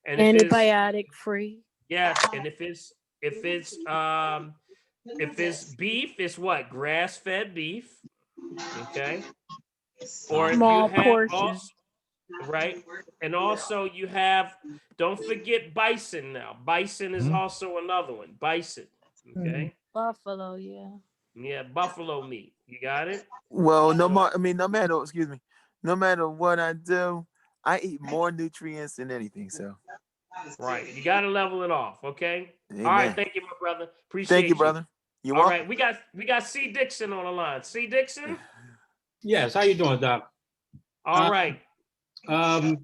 And if it's, Antibiotic free. yes, and if it's beef, it's what? Grass-fed beef. Okay. Or Small if you have portion. right, and also you have. Don't forget bison now. Bison is also another one. Bison. Okay. Buffalo, yeah. Yeah, buffalo meat. You got it. Well, no matter, excuse me, no matter what I do, I eat more nutrients than anything. So, right, you got to level it off. Okay. amen. All right. Thank you, my brother. Appreciate Thank you, brother. You All welcome. right, we got C. Dixon on the line. C. Dixon. Yes, how you doing, Doc? All right. You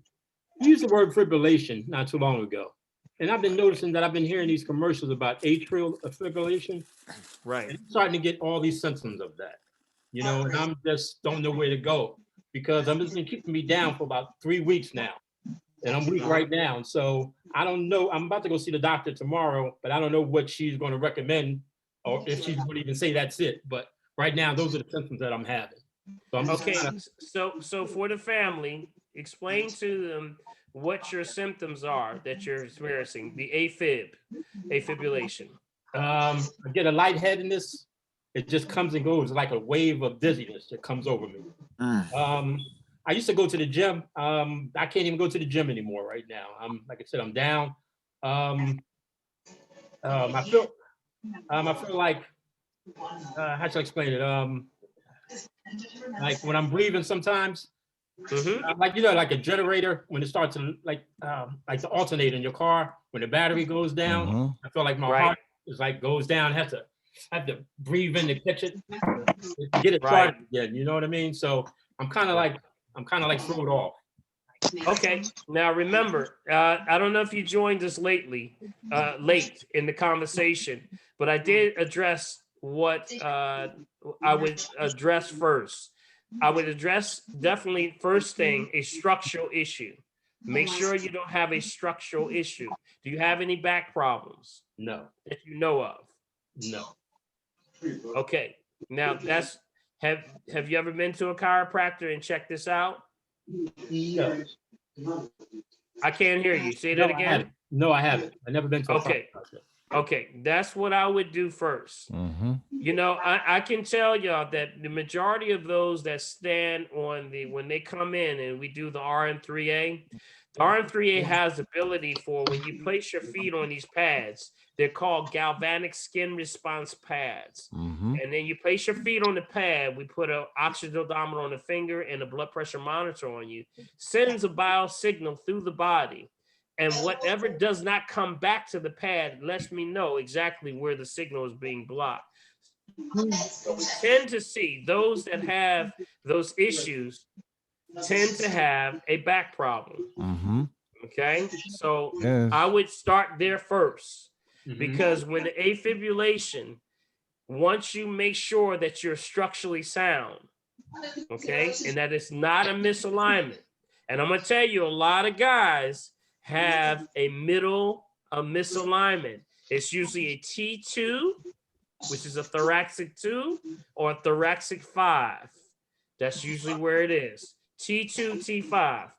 used the word fibrillation not too long ago. And I've been noticing that I've been hearing these commercials about atrial fibrillation. Right. And I'm starting to get all these symptoms of that, and I'm just don't know where to go, because it's been keeping me down for about 3 weeks now. And I'm weak right now. So I don't know. I'm about to go see the doctor tomorrow, but I don't know what she's going to recommend, or if she's going to even say that's it. But right now, those are the symptoms that I'm having. So I'm Okay. So for the family, explain to them what your symptoms are that you're experiencing. The fibrillation. I get a lightheadedness. it just comes and goes like a wave of dizziness that comes over me. Mm. I used to go to the gym. I can't even go to the gym anymore right now. Like I said, I'm down. I feel like how should I explain it? Like when I'm breathing sometimes, like like a generator when it starts to like the alternator in your car when the battery goes down. I feel like my Right. heart is like goes down. I have to breathe in to catch it to get it Right. started again. You know what I mean? So I'm kind of like thrown off. Okay. Now remember, I don't know if you joined us late in the conversation, but I did address what I would address first. I would address definitely first thing a structural issue. Make sure you don't have a structural issue. Do you have any back problems No, that you know of? no. Okay. Now that's have you ever been to a chiropractor and checked this out? No. I can't hear you. Say No, that I again. haven't. No, I haven't. I've never been to a Okay. chiropractor. Okay, that's what I would do first. You know, I can tell y'all that the majority of those that stand on when they come in and we do the RM3A, the RM3A has ability for when you place your feet on these pads, they're called galvanic skin response pads. And then you place your feet on the pad, we put an oxygen odometer on the finger and a blood pressure monitor on you, sends a biosignal through the body. And whatever does not come back to the pad lets me know exactly where the signal is being blocked. So we tend to see those that have those issues tend to have a back problem. Okay, so I would start there first because when the afibrillation, once you make sure that you're structurally sound, okay, and that it's not a misalignment, and I'm gonna tell you, a lot of guys have a misalignment. It's usually a T2, which is a thoracic 2, or a thoracic 5. That's usually where it is. T2, T5.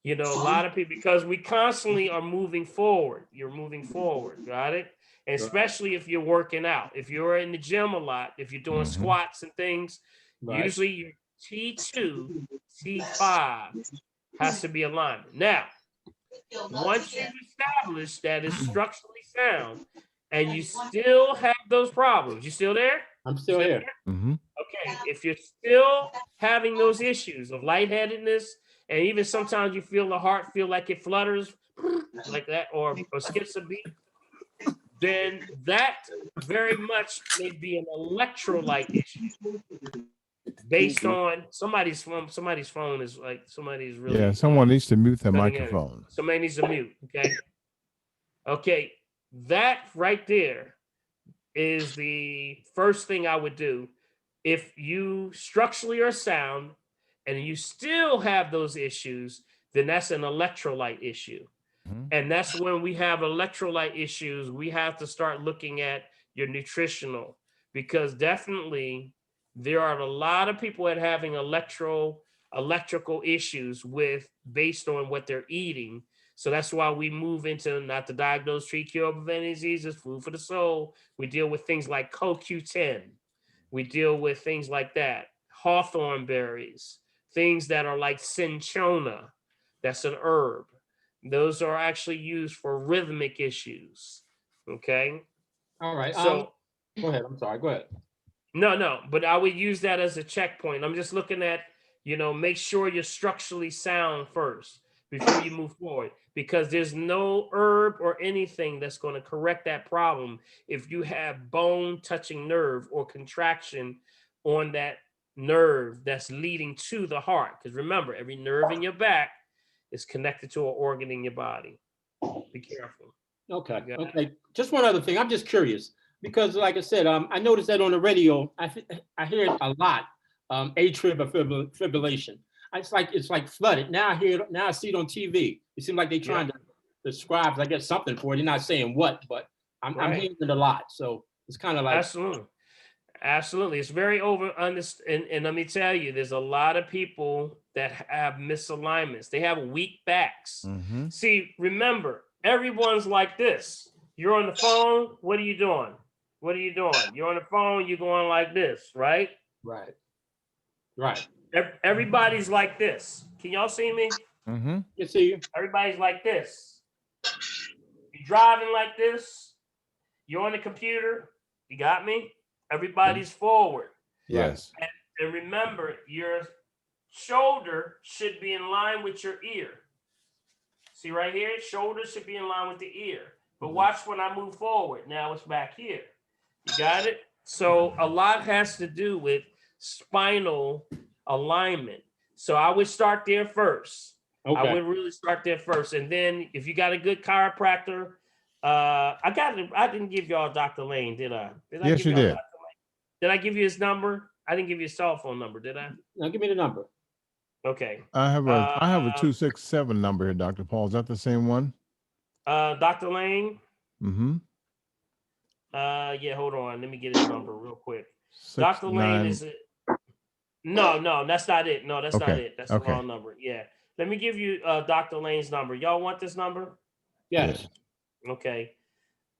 You know, a lot of people, because we constantly are moving forward. You're moving forward, got it? And especially if you're working out. If you're in the gym a lot, if you're doing squats and things, usually your T2, T5 has to be aligned. Now, once you establish that it's structurally sound and you still have those problems, you still there? I'm still here. Okay, if you're still having those issues of lightheadedness, and even sometimes you feel the heart feel like it flutters like that, or skips a beat, then that very much may be an electrolyte issue based on somebody's phone. Somebody's phone is like somebody's really someone needs to mute their cutting in. microphone. Somebody needs to mute. Okay, that right there is the first thing I would do. If you structurally are sound and you still have those issues, then that's an electrolyte issue. And that's when we have electrolyte issues, we have to start looking at your nutritional, because definitely there are a lot of people that are having electrical issues with based on what they're eating. So that's why we move into not to diagnose, treat, cure, prevent diseases, food for the soul. We deal with things like CoQ10. We deal with things like that, hawthorn berries, things that are like cinchona. That's an herb. Those are actually used for rhythmic issues. Okay. All right. So go ahead. I'm sorry. Go ahead. No, but I would use that as a checkpoint. I'm just looking at, make sure you're structurally sound first before you move forward, because there's no herb or anything that's going to correct that problem if you have bone touching nerve or contraction on that nerve that's leading to the heart. Because remember, every nerve in your back is connected to an organ in your body. Be careful. Okay. Okay. Just one other thing. I'm just curious because, like I said, I noticed that on the radio, I hear it a lot. Atrial fibrillation. It's like flooded. Now I see it on TV. It seems like they're trying to describe, I guess, something for it. They're not saying what, but I'm hearing it a lot. So it's kind of like Absolutely. It's very and let me tell you, there's a lot of people that have misalignments. They have weak backs. See, remember, everyone's like this. You're on the phone. What are you doing? What are you doing? You're on the phone, you're going like this, right? Right. Right. Everybody's like this. Can y'all see me? Mm-hmm. You see you. Everybody's like this. You're driving like this. You're on the computer. You got me? Everybody's forward. Yes. And remember, your shoulder should be in line with your ear. See right here? Shoulder should be in line with the ear. But watch when I move forward. Now it's back here. You got it? So a lot has to do with spinal alignment. So I would start there first. Okay. I would really start there first. And then if you got a good chiropractor, I didn't give y'all Dr. Lane, did I? Yes, give you y'all did. Dr. Lane? Did I give you his number? I didn't give you his cell phone number, did I? Now give me the number. Okay. I have a 267 number here, Dr. Paul. Is that the same one? Dr. Lane. Mm-hmm. Yeah, hold on. Let me get his number real quick. 6, Dr. Lane 9. is it? No, that's not it. No, that's not Okay, it. That's the okay. wrong number. Yeah. Let me give you Dr. Lane's number. Y'all want this number? Yes. Okay.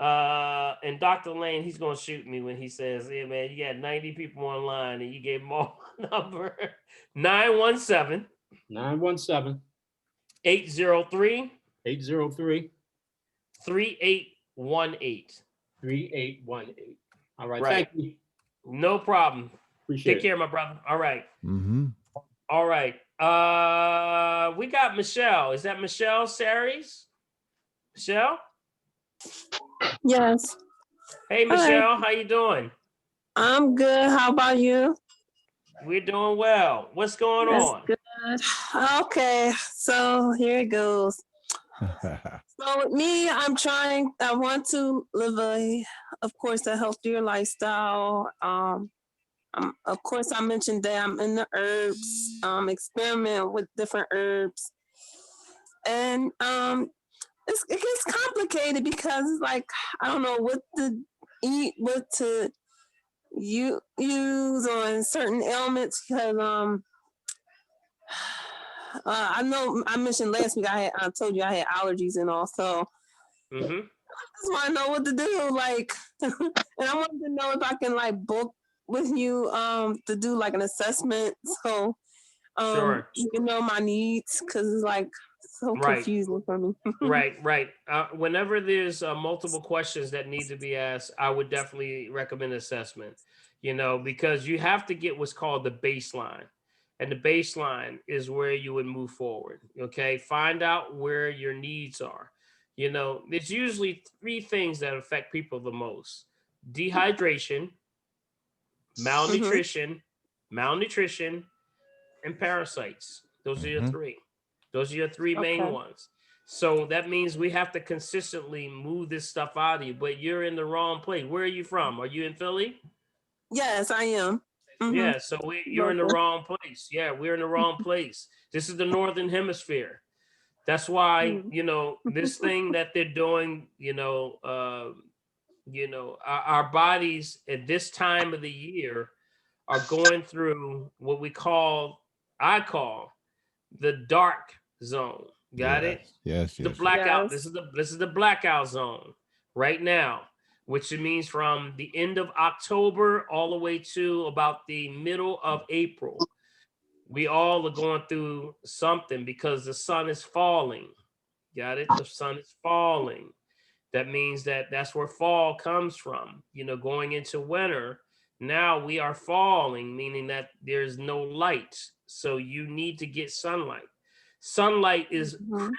And Dr. Lane, he's gonna shoot me when he says, "Yeah, man, you got 90 people online and you gave them all a number 917 917 803 803 3818." 3818. All right. Right. Thank you. No problem. Appreciate Take care, my brother. All right. Mm-hmm. All right. We got Michelle. Is that Michelle Saries? Michelle? Yes, Hey, Michelle. How you doing? I'm good. How about you? We're doing well. What's going That's on? good. Okay, so here it goes. So with me, I want to live of course, a healthier lifestyle. Of course, I mentioned that I'm in the herbs, experiment with different herbs. And it gets complicated because it's like, I don't know what to eat, what to use on certain ailments because I know I mentioned last week I told you I had allergies and all, so Mm-hmm. I just want to know what to do, like, and I wanted to know if I can like book with you to do like an assessment, so Sure. you can know my needs because it's like so Right. confusing for me. Right. Whenever there's multiple questions that need to be asked, I would definitely recommend assessment, because you have to get what's called the baseline. And the baseline is where you would move forward. Okay. Find out where your needs are. There's usually 3 things that affect people the most: dehydration, malnutrition, and parasites. Those are your 3. Those are your 3 main Okay. ones. So that means we have to consistently move this stuff out of you, but you're in the wrong place. Where are you from? Are you in Philly? Yes, I am. Yeah, so you're in the Okay. wrong place. Yeah, we're in the wrong place. This is the Northern Hemisphere. That's why, this thing that they're doing, our bodies at this time of the year are going through what I call the dark zone. Got it? Yes. The blackout. Yes. This is the blackout zone right now, which means from the end of October all the way to about the middle of April. We all are going through something because the sun is falling. Got it? The sun is falling. That means that's where fall comes from. Going into winter, now we are falling, meaning that there's no light. So you need to get sunlight. Sunlight is critical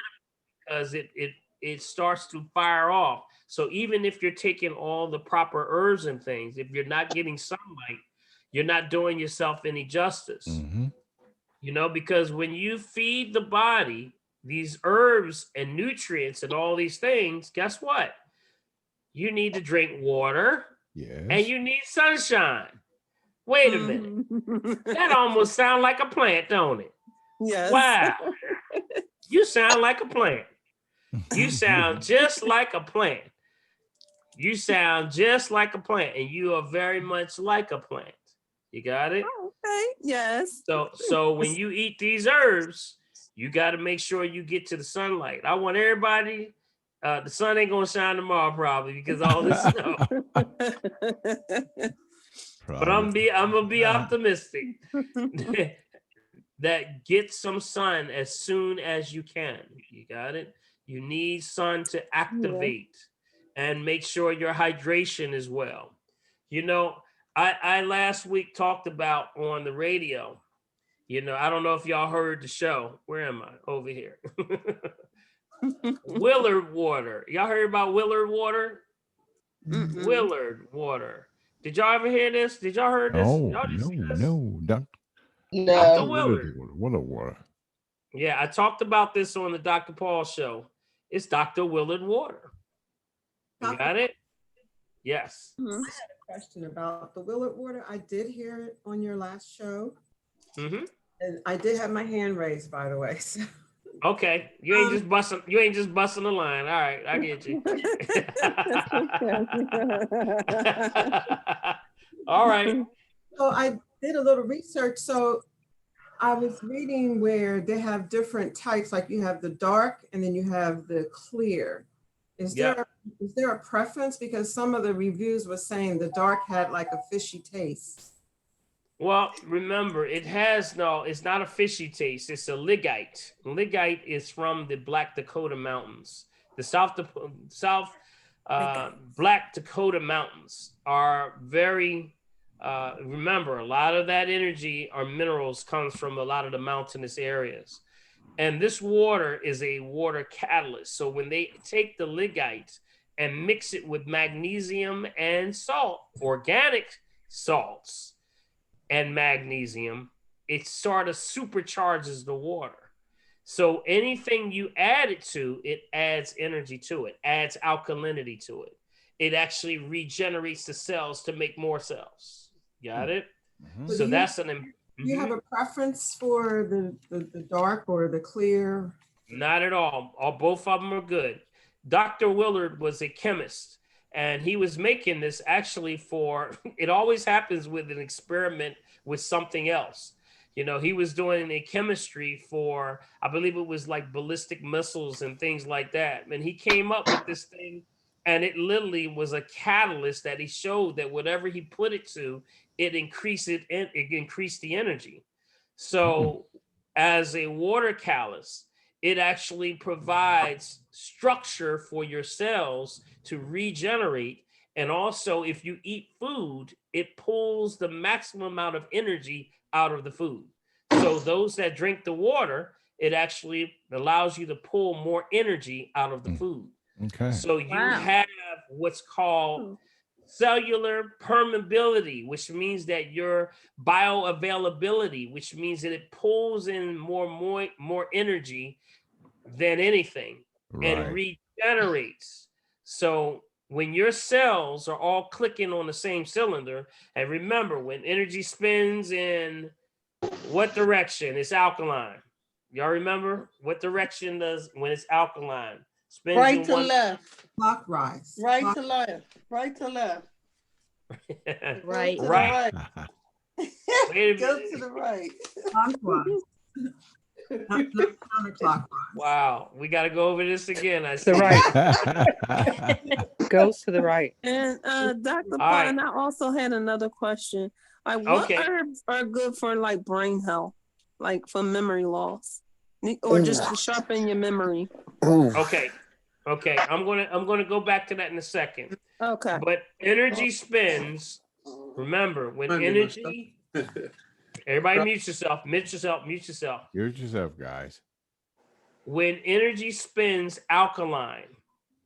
because it starts to fire off. So even if you're taking all the proper herbs and things, if you're not getting sunlight, you're not doing yourself any justice. Mm-hmm. Because when you feed the body these herbs and nutrients and all these things, guess what? You need to drink water Yes. and you need sunshine. Wait a minute. That almost sounds like a plant, don't it? Yes. Wow. You sound like a plant. You sound just like a plant. You sound just like a plant, and you are very much like a plant. You got it? Okay. Yes. So when you eat these herbs, you got to make sure you get to the sunlight. I want everybody The sun ain't gonna shine tomorrow probably because of all this snow. But I'm gonna be optimistic that get some sun as soon as you can. You got it? You need sun to activate and make sure your hydration is well. You know, I last week talked about on the radio, you know, I don't know if y'all heard the show. Where am I? Over here. Willard water. Y'all heard about Willard water? Willard water. Did y'all ever hear this? Did y'all heard this? Oh, Y'all just see this? no. Dr. Dr. No. Willard. What a water. Yeah, I talked about this on the Dr. Paul show. It's Dr. Willard water. You got it? Yes. Question about the Willard water. I did hear it on your last show. Mm-hmm. And I did have my hand raised, by the way. So. Okay. You ain't just busting, you ain't just busting the line. All right, I get you. All right. So I did a little research. So I was reading where they have different types, like you have the dark and then you have the clear. Is there a preference? Because some of the reviews were saying the dark had like a fishy taste. Well, remember, it's not a fishy taste. It's a ligite. Ligite is from the Black Dakota Mountains. The Black Dakota Mountains are very, remember, a lot of that energy or minerals comes from a lot of the mountainous areas. And this water is a water catalyst. So when they take the ligite and mix it with magnesium and salt, organic salts, and magnesium, it sort of supercharges the water. So anything you add it to, it adds energy to it, adds alkalinity to it. It actually regenerates the cells to make more cells. Got it? Mm-hmm. So that's do you have a preference for the dark or the clear? Not at all. Both of them are good. Dr. Willard was a chemist. And he was making this actually it always happens with an experiment with something else. You know, he was doing a chemistry for, I believe it was like ballistic missiles and things like that. And he came up with this thing and it literally was a catalyst that he showed that whatever he put it to, it increased the energy. So as a water catalyst, it actually provides structure for your cells to regenerate. And also, if you eat food, it pulls the maximum amount of energy out of the food. So those that drink the water, it actually allows you to pull more energy out of the food. Okay. So you have what's called cellular permeability, which means that your bioavailability, which means that it pulls in more energy than anything and regenerates. So when your cells are all clicking on the same cylinder, and remember, when energy spins in what direction? It's alkaline. Y'all remember what direction does when it's alkaline? Spins right to left. Clockwise. Right to left. Right to left. Right. Right. Go to the right. Clockwise. Not counterclockwise. Wow, we got to go over this again. I see. The right. Goes to the right. And Dr. Pine, I also had another question. Like, what herbs are good for like brain health, like for memory loss, or just to sharpen your memory? Okay, I'm gonna go back to that in a second. Okay. But energy spins. Remember, when energy. Everybody mute yourself. Mute yourself. Mute yourself, guys. When energy spins alkaline,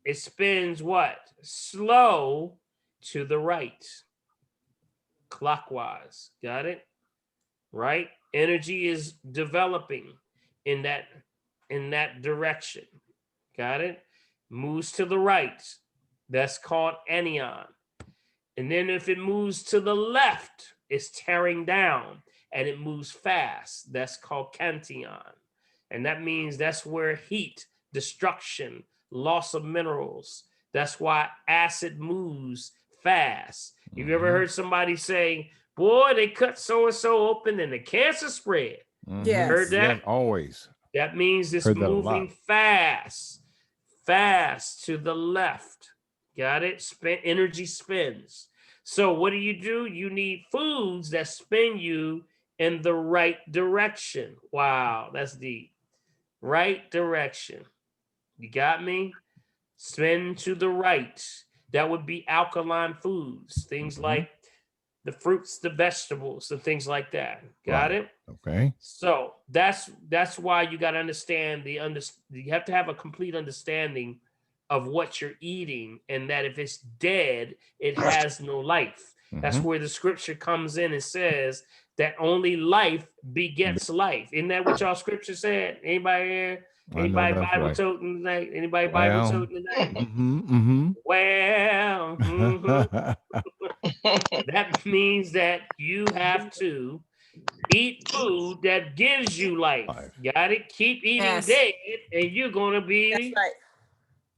it spins what? Slow to the right. Clockwise. Got it? Right? Energy is developing in that direction. Got it? Moves to the right. That's called anion. And then if it moves to the left, it's tearing down. And it moves fast. That's called cantyon. And that means that's where heat, destruction, loss of minerals. That's why acid moves fast. Have you ever heard somebody say, boy, they cut so-and-so open and the cancer spread? Yes. Heard that? Yeah, always. That means it's moving fast. fast to the left. Got it? Energy spins. So what do? You need foods that spin you in the right direction. Wow, that's deep. Right direction. You got me? Spin to the right. That would be alkaline foods, things like the fruits, the vegetables, and things like that. Got it? Okay. So that's why you got to understand you have to have a complete understanding of what you're eating, and that if it's dead, it has no life. That's where the scripture comes in and says that only life begets life. Isn't that what y'all scripture said? Anybody here? I know Anybody that's Bible right. toting tonight? Anybody Bible Well, toting tonight? mm-hmm. Well, that means that you have to eat food that gives you life. Got it? Keep eating Yes. dead, and you're gonna That's be right.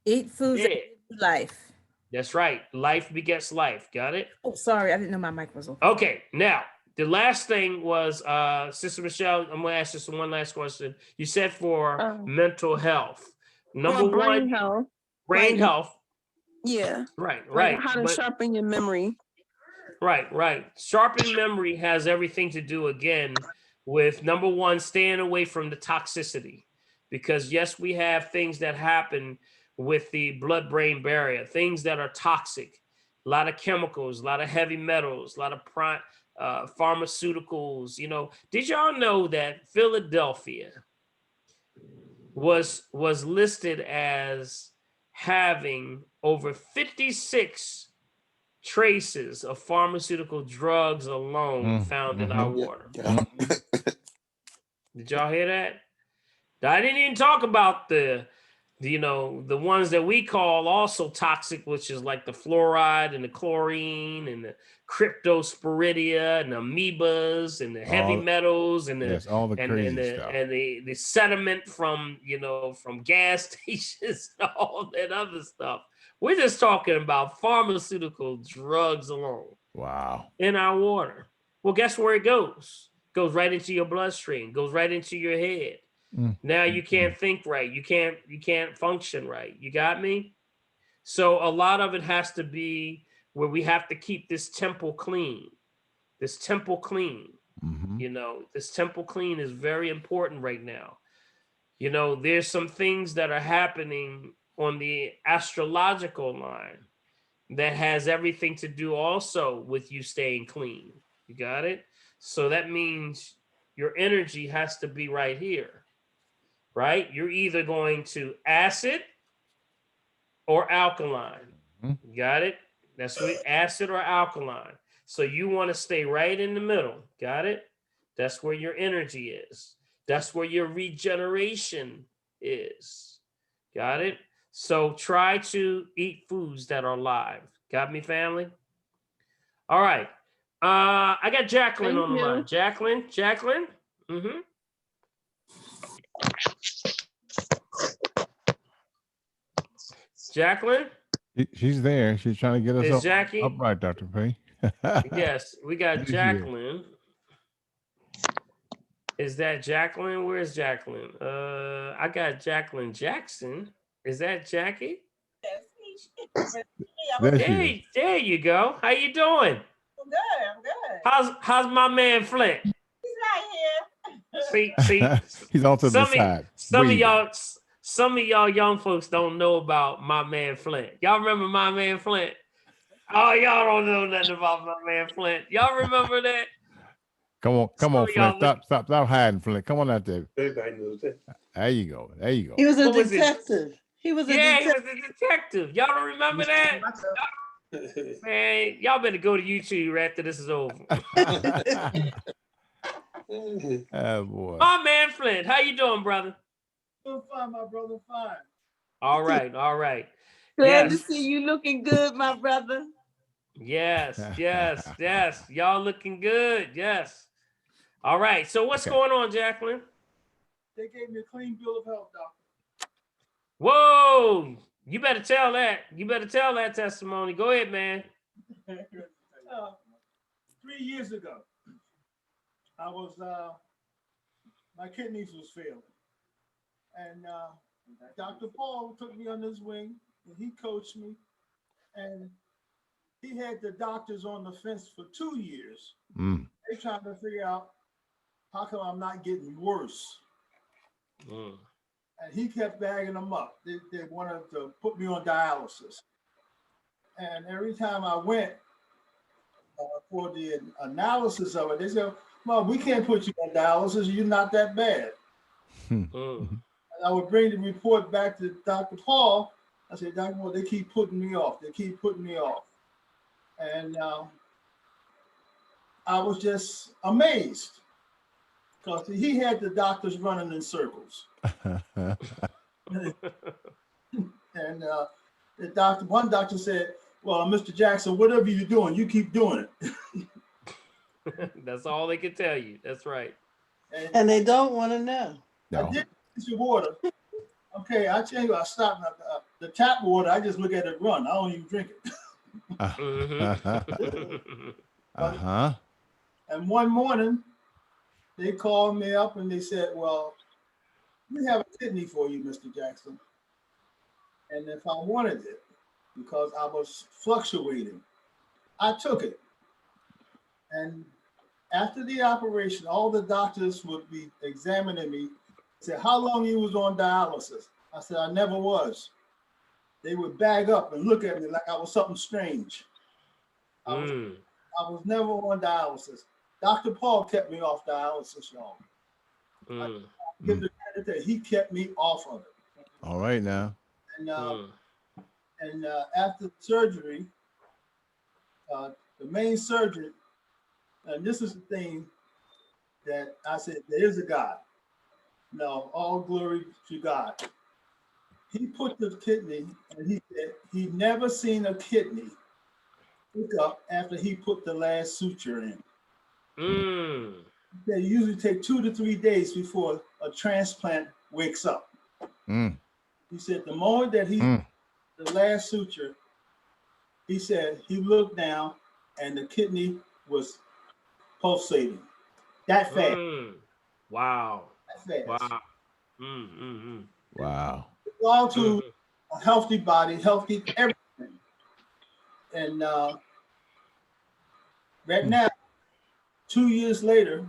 Eat foods that dead. give you life. That's right. Life begets life. Got it? Oh, sorry, I didn't know my mic was open. Okay. Now, the last thing was, Sister Michelle, I'm gonna ask you one last question. You said for mental health. Number Well, brain one, health. brain Like, health. yeah. Right, Like right. how to But sharpen your memory. right. Sharpened memory has everything to do again with number one, staying away from the toxicity. Because yes, we have things that happen with the blood-brain barrier, things that are toxic, a lot of chemicals, a lot of heavy metals, a lot of pharmaceuticals. Did y'all know that Philadelphia was listed as having over 56 traces of pharmaceutical drugs alone found in our water? Did y'all hear that? I didn't even talk about the ones that we call also toxic, which is like the fluoride and the chlorine and the cryptosporidia and the amoebas and the heavy metals and all the crazy stuff. and the sediment from from gas stations and all that other stuff. We're just talking about pharmaceutical drugs alone. Wow. In our water. Well, guess where it goes? Goes right into your bloodstream, goes right into your head. Now you can't think right. You can't function right. You got me? So a lot of it has to be where we have to keep this temple clean. This temple clean. This temple clean is very important right now. There's some things that are happening on the astrological line that has everything to do also with you staying clean. You got it? So that means your energy has to be right here, right? You're either going to acid or alkaline. You got it? That's what acid or alkaline. So you want to stay right in the middle. Got it? That's where your energy is. That's where your regeneration is. Got it? So try to eat foods that are live. Got me, family? All right. I got Jacqueline on the line. Jacqueline. Jacqueline? She's there. She's trying to get us Jackie? upright, Dr. P. Yes, we got Jacqueline. Is that Jacqueline? Where's Jacqueline? I got Jacqueline Jackson. Is that Jackie? There you go. How you doing? I'm good. How's my man Flint? He's right here. See, he's on to the side. Some of y'all young folks don't know about my man Flint. Y'all remember my man Flint? Oh, y'all don't know nothing about my man Flint. Y'all remember that? Come on, Flint. Stop hiding, Flint. Come on out there. Everybody knows that. There you go. He was a detective. He was a detective. Y'all don't remember that? Man, y'all better go to YouTube right after this is over. Oh boy. My man Flint, how you doing, brother? Doing fine, my brother. Fine. All right. Glad to see you looking good, my brother. Yes. Y'all looking good. Yes. All right. So what's going on, Jacqueline? They gave me a clean bill of health, doctor. Whoa. You better tell that. You better tell that testimony. Go ahead, man. 3 years ago, I was my kidneys was failing, and Dr. Paul took me under his wing and he coached me. And he had the doctors on the fence for 2 years. Mm. They trying to figure out how come I'm not getting worse. And he kept bagging them up. They wanted to put me on dialysis. And every time I went for the analysis of it, they said, well, we can't put you on dialysis. You're not that bad. And I would bring the report back to Dr. Paul. I said, Dr. Paul, they keep putting me off. They keep putting me off. And I was just amazed because he had the doctors running in circles. And one doctor said, well, Mr. Jackson, whatever you're doing, you keep doing it. That's all they can tell you. That's right. And they don't want to know. No. I did your water. Okay, I tell you, I stopped the tap water. I just look at it run. I don't even drink it. And one morning, they called me up and they said, well, we have a kidney for you, Mr. Jackson. And if I wanted it, because I was fluctuating, I took it. And after the operation, all the doctors would be examining me, said, how long you was on dialysis? I said, I never was. They would bag up and look at me like I was something strange. I was never on dialysis. Dr. Paul kept me off dialysis, y'all. I give the credit that he kept me off of it. All right now. And after surgery, the main surgeon, and this is the thing that I said, there is a God. No, all glory to God. He put the kidney, and he said he never seen a kidney pick up after he put the last suture in. They usually take 2 to 3 days before a transplant wakes up. He said the moment that he the last suture, he said he looked down and the kidney was pulsating. That fast. Wow. That fast. Wow. Wow. All to a healthy body, healthy everything. And right now, 2 years later,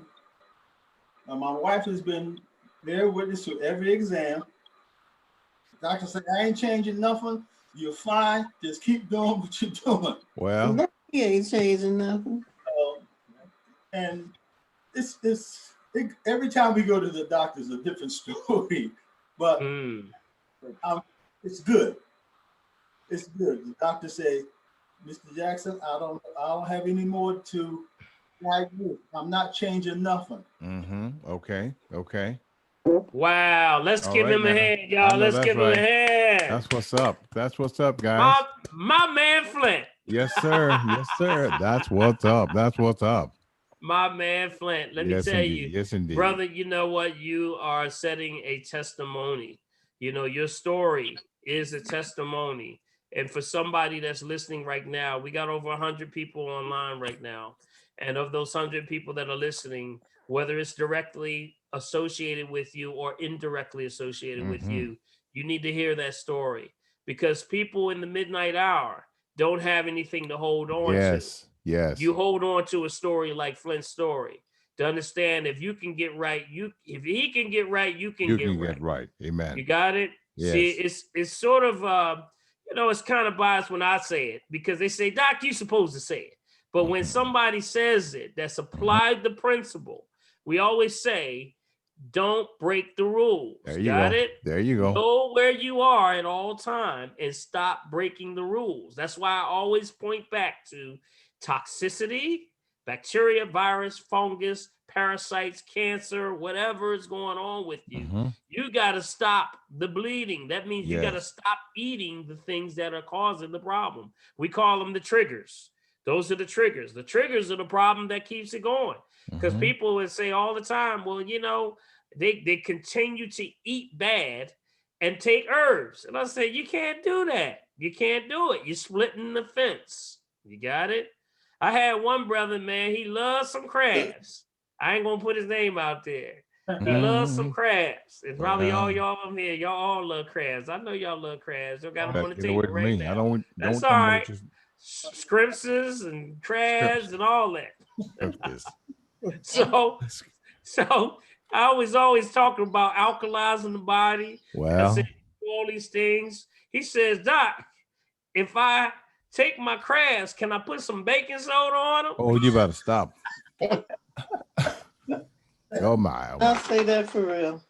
my wife has been there witness to every exam. The doctor said, I ain't changing nothing. You're fine. Just keep doing what you're doing. Well, no, he ain't changing nothing. And every time we go to the doctor, it's a different story. But it's good. It's good. The doctor say, Mr. Jackson, I don't have any more to like you. I'm not changing nothing. Okay. Wow. Let's give him a hand, y'all. Let's give him a hand. That's what's up. That's what's up, guys. My man Flint. Yes, sir. Yes, sir. That's what's up. That's what's up. My man Flint. Let me tell you. Yes, indeed. Brother, you know what? You are setting a testimony. You know, your story is a testimony. And for somebody that's listening right now, we got over 100 people online right now. And of those 100 people that are listening, whether it's directly associated with you or indirectly associated with you, you need to hear that story, because people in the midnight hour don't have anything to hold on to. Yes. You hold on to a story like Flint's story to understand if you can get right, if he can get right, you can get right. Amen. You got it? Yes. See, it's sort of it's kind of biased when I say it, because they say, Doc, you supposed to say it. But when somebody says it, that's applied the principle, we always say, don't break the rules. There you Got go. it? There you go. Know where you are at all time and stop breaking the rules. That's why I always point back to toxicity, bacteria, virus, fungus, parasites, cancer, whatever is going on with you. You got to stop the bleeding. That means you got to stop eating the things that are causing the problem. We call them the triggers. Those are the triggers. The triggers are the problem that keeps it going. Because people would say all the time, well, they continue to eat bad and take herbs. And I say, you can't do that. You can't do it. You're splitting the fence. You got it? I had one brother, man, he loves some crabs. I ain't going to put his name out there. He loves some Mhm. crabs. And probably all Well, y'all on here, y'all all love crabs. I know y'all love crabs. Y'all got them on the get away table from right me. I now. That's don't all tell me right. what you Scrimps and scripts crabs and all that. scriptures. So, so I was always talking about alkalizing the body. I said Well, all these things. He says, Doc, if I take my crabs, can I put some baking soda on them? oh, you better stop. Oh my. I'll say that for real.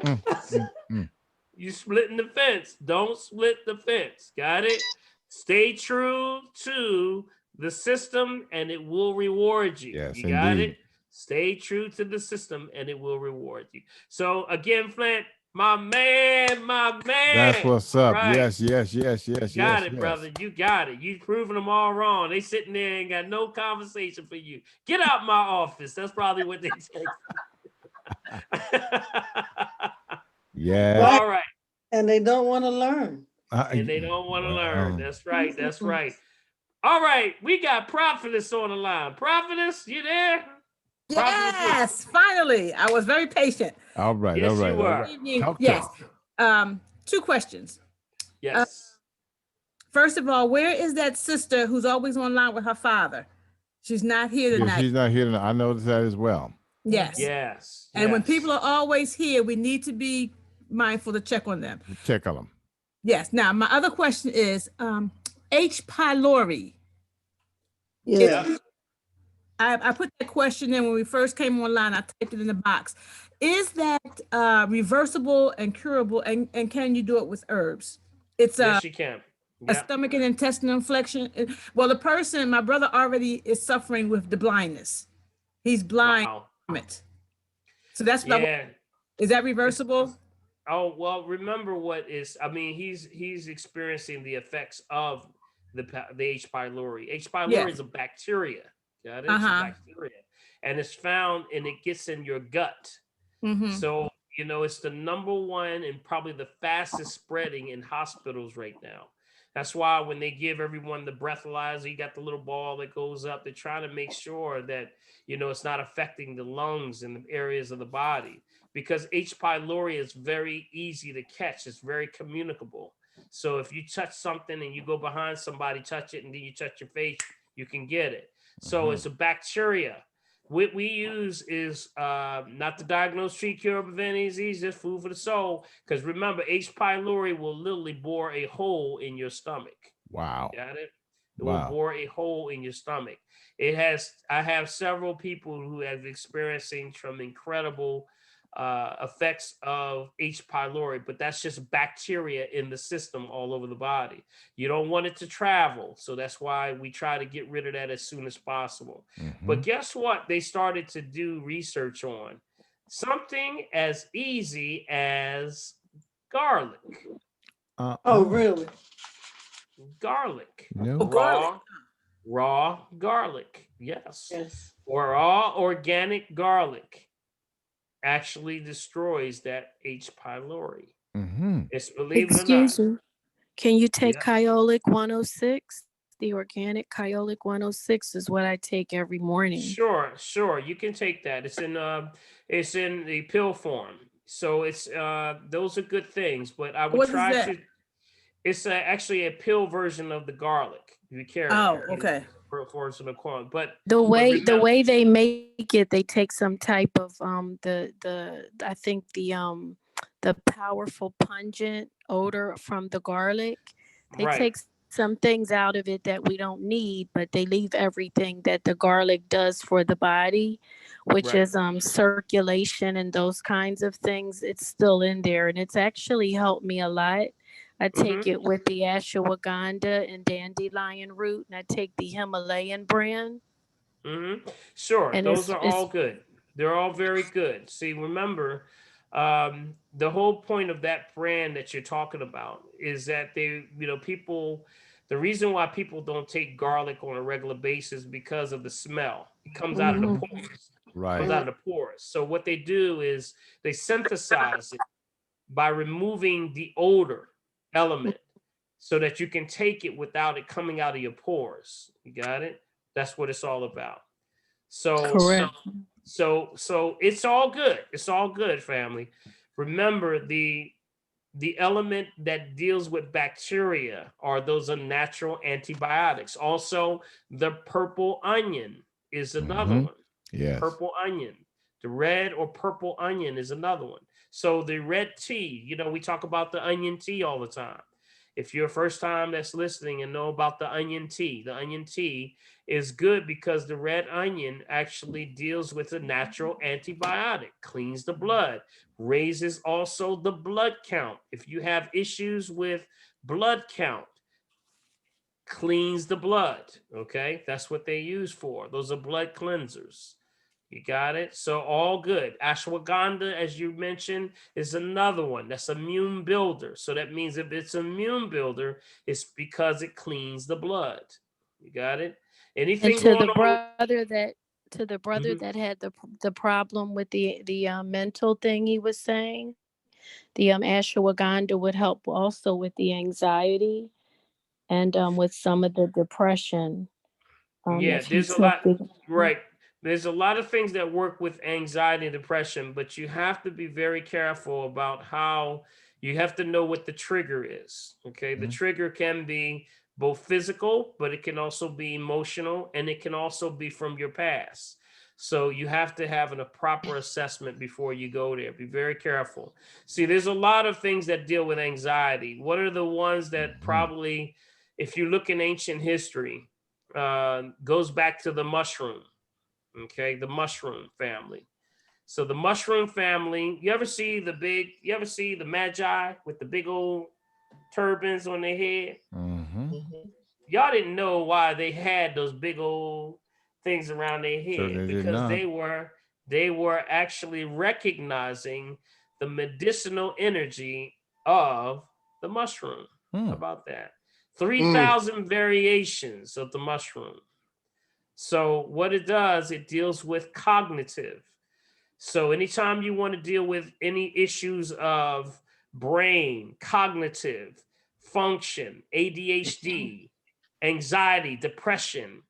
Mm, mm, mm. You splitting the fence. Don't split the fence. Got it? Stay true to the system and it will reward you. Yes, You got it? indeed. Stay true to the system and it will reward you. So again, Flint, my man, my That's man. what's All up. right. Yes, yes, yes, You yes, got yes, it, yes. brother. You got it. You proving them all wrong. They sitting there and got no conversation for you. Get out my office. That's probably what they say. Yes. Right. All right. And they don't want to learn. And they don't want to learn. Well, That's right. That's right. All right. We got Prophetess on the line. Prophetess, you there? Prophetess, Yes, finally. I was very patient. all right, all yes, right, you all are. right. Evening. Talk to Yes. me. Two questions. Yes. First of all, where is that sister who's always online with her father? She's not here Yeah, tonight. she's not here tonight. I noticed that as well. Yes. Yes. And when yes. people are always here, we need to be mindful to check on them. Check on them. Yes. Now, my other question is H. pylori. Yeah. I put that question in when we first came online. I typed it in the box. Is that reversible and curable? And can you do it with herbs? It's Yes, you can. a Yeah. stomach and intestinal infection. Well, the person, my brother already is suffering with the blindness. He's blind Wow. from it. So that's what Yeah. is that reversible? Oh, well, remember what is, I mean, he's experiencing the effects of the H. pylori. H. pylori Yes. is a bacteria. Got it? It's a Uh-huh. bacteria. And it's found and it gets in your gut. Mm-hmm. So, it's the number one and probably the fastest spreading in hospitals right now. That's why when they give everyone the breathalyzer, you got the little ball that goes up. They're trying to make sure that, it's not affecting the lungs and the areas of the body because H. pylori is very easy to catch. It's very communicable. So if you touch something and you go behind somebody, touch it, and then you touch your face, you can get it. So it's a bacteria. What we use is not to diagnose, treat, cure, prevent any disease, just food for the soul. Because remember, H. pylori will literally bore a hole in your stomach. Wow. Got it? It Wow. will bore a hole in your stomach. I have several people who have experiencing some incredible effects of H. pylori, but that's just bacteria in the system all over the body. You don't want it to travel. So that's why we try to get rid of that as soon as possible. But guess what? They started to do research on something as easy as garlic. Oh, really? Garlic. No. Raw garlic. Yes. Yes. Or raw organic garlic actually destroys that H. pylori. It's, believe it or not. Excuse me. Can you take Yeah. Kyolic 106? The organic Kyolic 106 is what I take every morning. Sure. You can take that. It's in the pill form. So it's those are good things, but I would What is try that? to. It's actually a pill version of the garlic. You carry. Oh, okay. For some corn, but The way remember, they make it, they take some type of I think the powerful pungent odor from the garlic. They right. take some things out of it that we don't need, but they leave everything that the garlic does for the body, which Right. is circulation and those kinds of things. It's still in there, and it's actually helped me a lot. I take it with the ashwagandha and dandelion root, and I take the Himalayan brand. Sure, And those are all it's good. They're all very good. See, remember, the whole point of that brand that you're talking about is that people, the reason why people don't take garlic on a regular basis because of the smell. It comes out of the pores. Right. Comes out of the pores. So what they do is they synthesize it by removing the odor element so that you can take it without it coming out of your pores. You got it? That's what it's all about. So Correct. so it's all good. It's all good, family. Remember the element that deals with bacteria are those are natural antibiotics. Also, the purple onion is another one. Yes. Purple onion. The red or purple onion is another one. So the red tea, you know, we talk about the onion tea all the time. If you're a first time that's listening and know about the onion tea is good because the red onion actually deals with a natural antibiotic, cleans the blood, raises also the blood count. If you have issues with blood count, cleans the blood. Okay, that's what they use for. Those are blood cleansers. You got it? So all good. Ashwagandha, as you mentioned, is another one that's immune builder. So that means if it's immune builder, it's because it cleans the blood. You got it? And Anything to going the on? brother that had the problem with the mental thing he was saying, the ashwagandha would help also with the anxiety and with some of the depression. Yeah, If he there's a took lot, the right. There's a lot of things that work with anxiety and depression, but you have to be very careful about how you have to know what the trigger is. Okay. The trigger can be both physical, but it can also be emotional and it can also be from your past. So you have to have a proper assessment before you go there. Be very careful. See, there's a lot of things that deal with anxiety. What are the ones that probably, if you look in ancient history, goes back to the mushroom. Okay, the mushroom family. So the mushroom family. You ever see the magi with the big old turbans on their head? Y'all didn't know why they had those big old things around their head Certainly did because not. they were actually recognizing the medicinal energy of the mushroom. How about that? 3,000 variations of the mushroom. So what it does, it deals with cognitive. So anytime you want to deal with any issues of brain, cognitive, function, ADHD, anxiety, depression,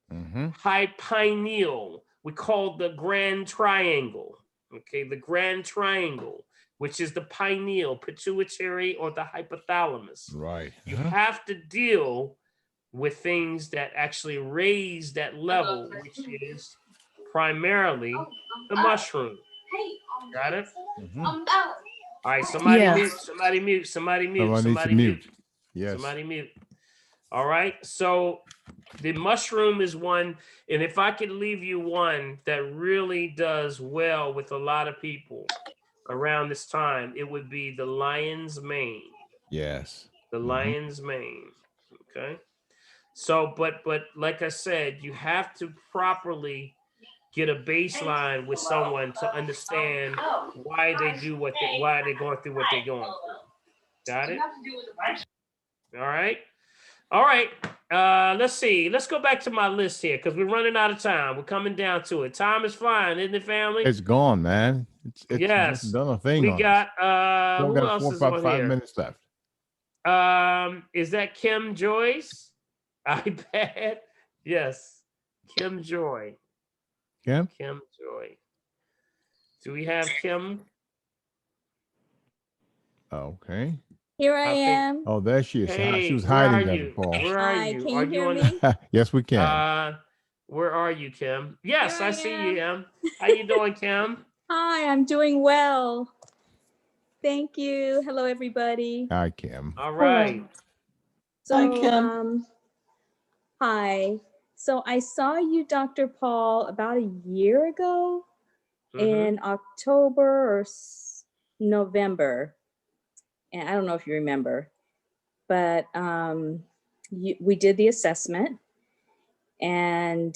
high pineal, we call the grand triangle. Okay, the grand triangle, which is the pineal, pituitary, or the hypothalamus. Right. You have to deal with things that actually raise that level, which is primarily the mushroom. Got it? All right, somebody mute, Yes. somebody mute, somebody mute, Someone needs to somebody mute. mute. Yes. Somebody mute. All right, so the mushroom is one, and if I could leave you one that really does well with a lot of people around this time, it would be the lion's mane. Yes. The lion's mane. Okay. So, but like I said, you have to properly get a baseline with someone to understand why they do why they're going through what they're going through. Got it? All right. All right. Let's see. Let's go back to my list here because we're running out of time. We're coming down to it. Time is flying, isn't it, family? It's gone, man. It's yes. done a thing We on got us. Still who got else four, is five, on 5 here? minutes left. Is that Kim Joyce? iPad? Yes. Kim Joy. Kim? Kim Joy. Do we have Kim? Okay. Here I am. Oh, there she is. Hey, She was where are hiding there you? before. Where are Hi, you? can Are you hear on? me? Yes, we can. Where are you, Kim? Yes, Here I I see am. you, Kim. How you doing, Kim? Hi, I'm doing well. Thank you. Hello, everybody. Hi, Kim. All right. So, Hi, Kim. hi. So I saw you, Dr. Paul, about a year ago in October or November. And I don't know if you remember, but we did the assessment and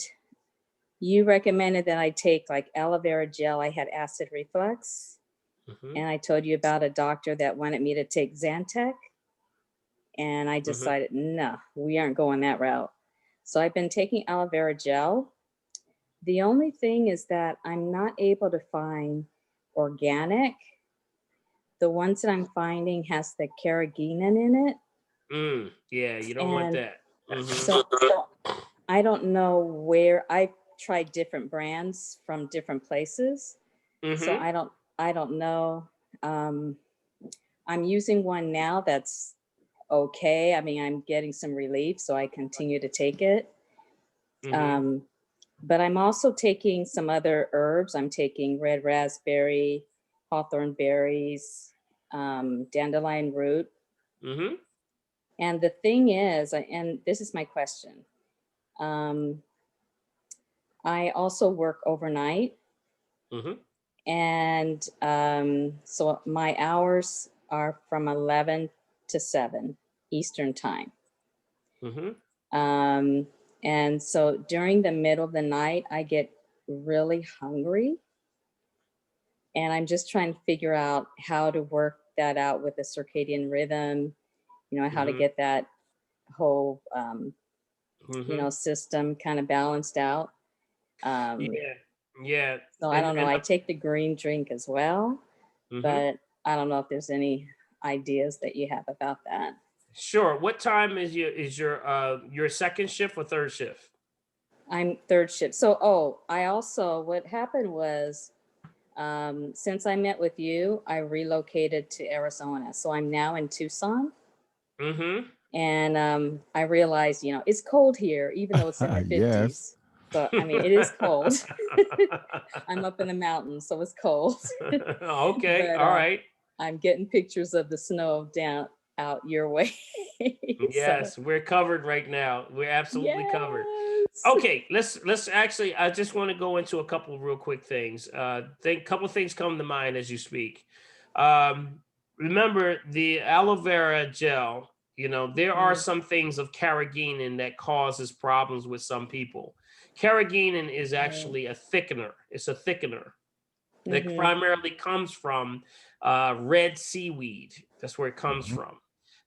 you recommended that I take like aloe vera gel. I had acid reflux. And I told you about a doctor that wanted me to take Zantac. And I decided, no, we aren't going that route. So I've been taking aloe vera gel. The only thing is that I'm not able to find organic. The ones that I'm finding has the carrageenan in it. Yeah, you don't want that. So I don't know where. I tried different brands from different places. So Mm-hmm. I don't know. I'm using one now that's okay. I mean, I'm getting some relief, so I continue to take it. Mm-hmm. But I'm also taking some other herbs. I'm taking red raspberry, hawthorn berries, dandelion root. Mm-hmm. And the thing is, and this is my question, I also work overnight. Mm-hmm. And so my hours are from 11 to 7 Eastern time. Mm-hmm. And so during the middle of the night, I get really hungry. And I'm just trying to figure out how to work that out with the circadian rhythm, how to Mm-hmm. get that whole, Mm-hmm. system kind of balanced out. Yeah. Yeah. So I don't know. I take the green drink as well, Mm-hmm. but I don't know if there's any ideas that you have about that. Sure. What time is your second shift or third shift? I'm third shift. So, I also, what happened was, since I met with you, I relocated to Arizona. So I'm now in Tucson. Mm-hmm. And I realized, it's cold here, even though it's in the 50s. Yes. So, I mean, it is cold. I'm up in the mountains, so it's cold. Okay. But All right. I'm getting pictures of the snow down out your way. Yes, we're covered right now. We're absolutely covered. Okay, let's actually. I just want to go into a couple of real quick things. Couple of things come to mind as you speak. Remember the aloe vera gel. There are some things of carrageenan that causes problems with some people. Carrageenan is actually a thickener. It's a thickener that primarily comes from red seaweed. That's where it comes from.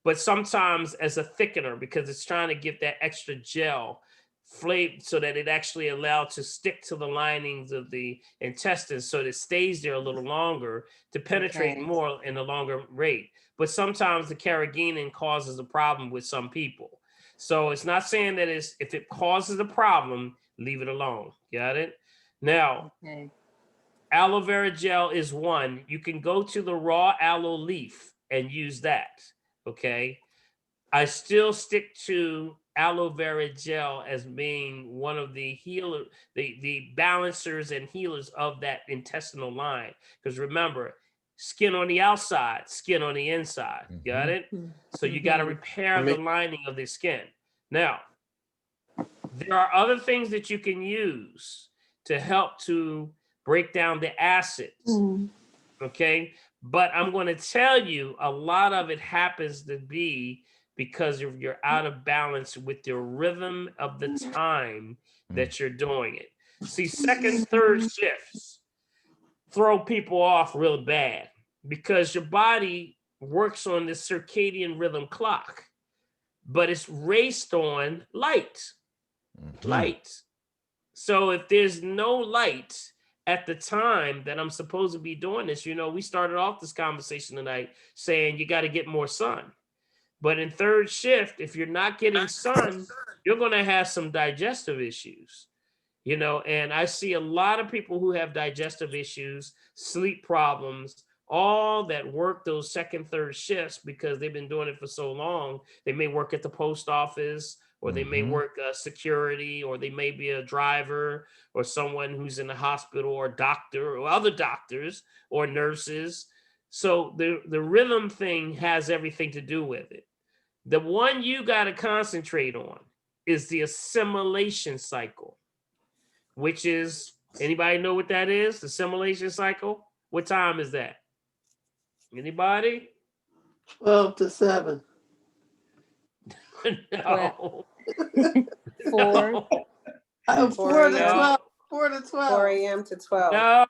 But sometimes as a thickener, because it's trying to get that extra gel flavor so that it actually allowed to stick to the linings of the intestines so that it stays there a little longer to penetrate more in a longer rate. But sometimes the carrageenan causes a problem with some people. So it's not saying that if it causes a problem, leave it alone. Got it? Now, aloe vera gel is one. You can go to the raw aloe leaf and use that. Okay. I still stick to aloe vera gel as being one of the the balancers and healers of that intestinal line. Because remember, skin on the outside, skin on the inside. Got it? So you got to repair the lining of the skin. Now, there are other things that you can use to help to break down the acids. Okay. But I'm going to tell you a lot of it happens to be because you're out of balance with your rhythm of the time that you're doing it. See, second, third shifts throw people off real bad because your body works on this circadian rhythm clock, but it's raced on light. So if there's no light at the time that I'm supposed to be doing this, we started off this conversation tonight saying you got to get more sun. But in third shift, if you're not getting sun, you're going to have some digestive issues. And I see a lot of people who have digestive issues, sleep problems, all that work those second, third shifts because they've been doing it for so long. They may work at the post office, or they may work security, or they may be a driver, or someone who's in the hospital, or doctor, or other doctors, or nurses. So the rhythm thing has everything to do with it. The one you got to concentrate on is the assimilation cycle, which is, anybody know what that is? The assimilation cycle? What time is that? Anybody? 12 to 7. No. 4. 4 to 12. 4 to 12. 4 a.m. to 12.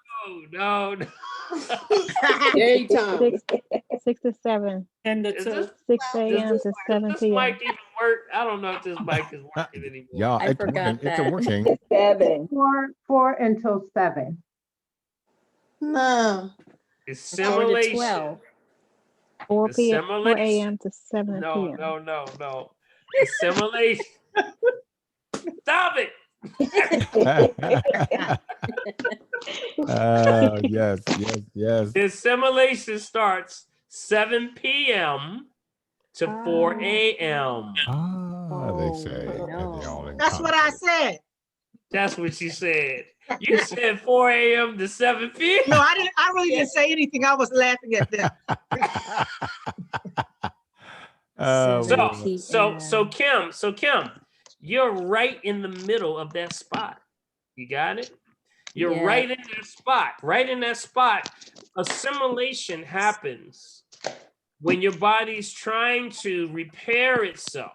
No. Daytime. 6 to 7. 10 to 2. 6 a.m. to 7 Does this p.m. mic even work? I don't know if this mic is working anymore. Y'all, I forgot it's that. working. 7. 4 until 7. No. Assimilation. 12. 4 p.m. 4 Assimilation. a.m. to 7 p.m. No. Assimilation. Stop it. Yes, yes, yes. The assimilation starts 7 p.m. to 4 a.m. They say at the all in That's what I said. That's what she said. You said 4 a.m. to 7 p.m. No, I didn't. I really didn't say anything. I was laughing at them. So Kim, you're right in the middle of that spot. You got it? You're right in that spot. Right in that spot. Assimilation happens when your body's trying to repair itself.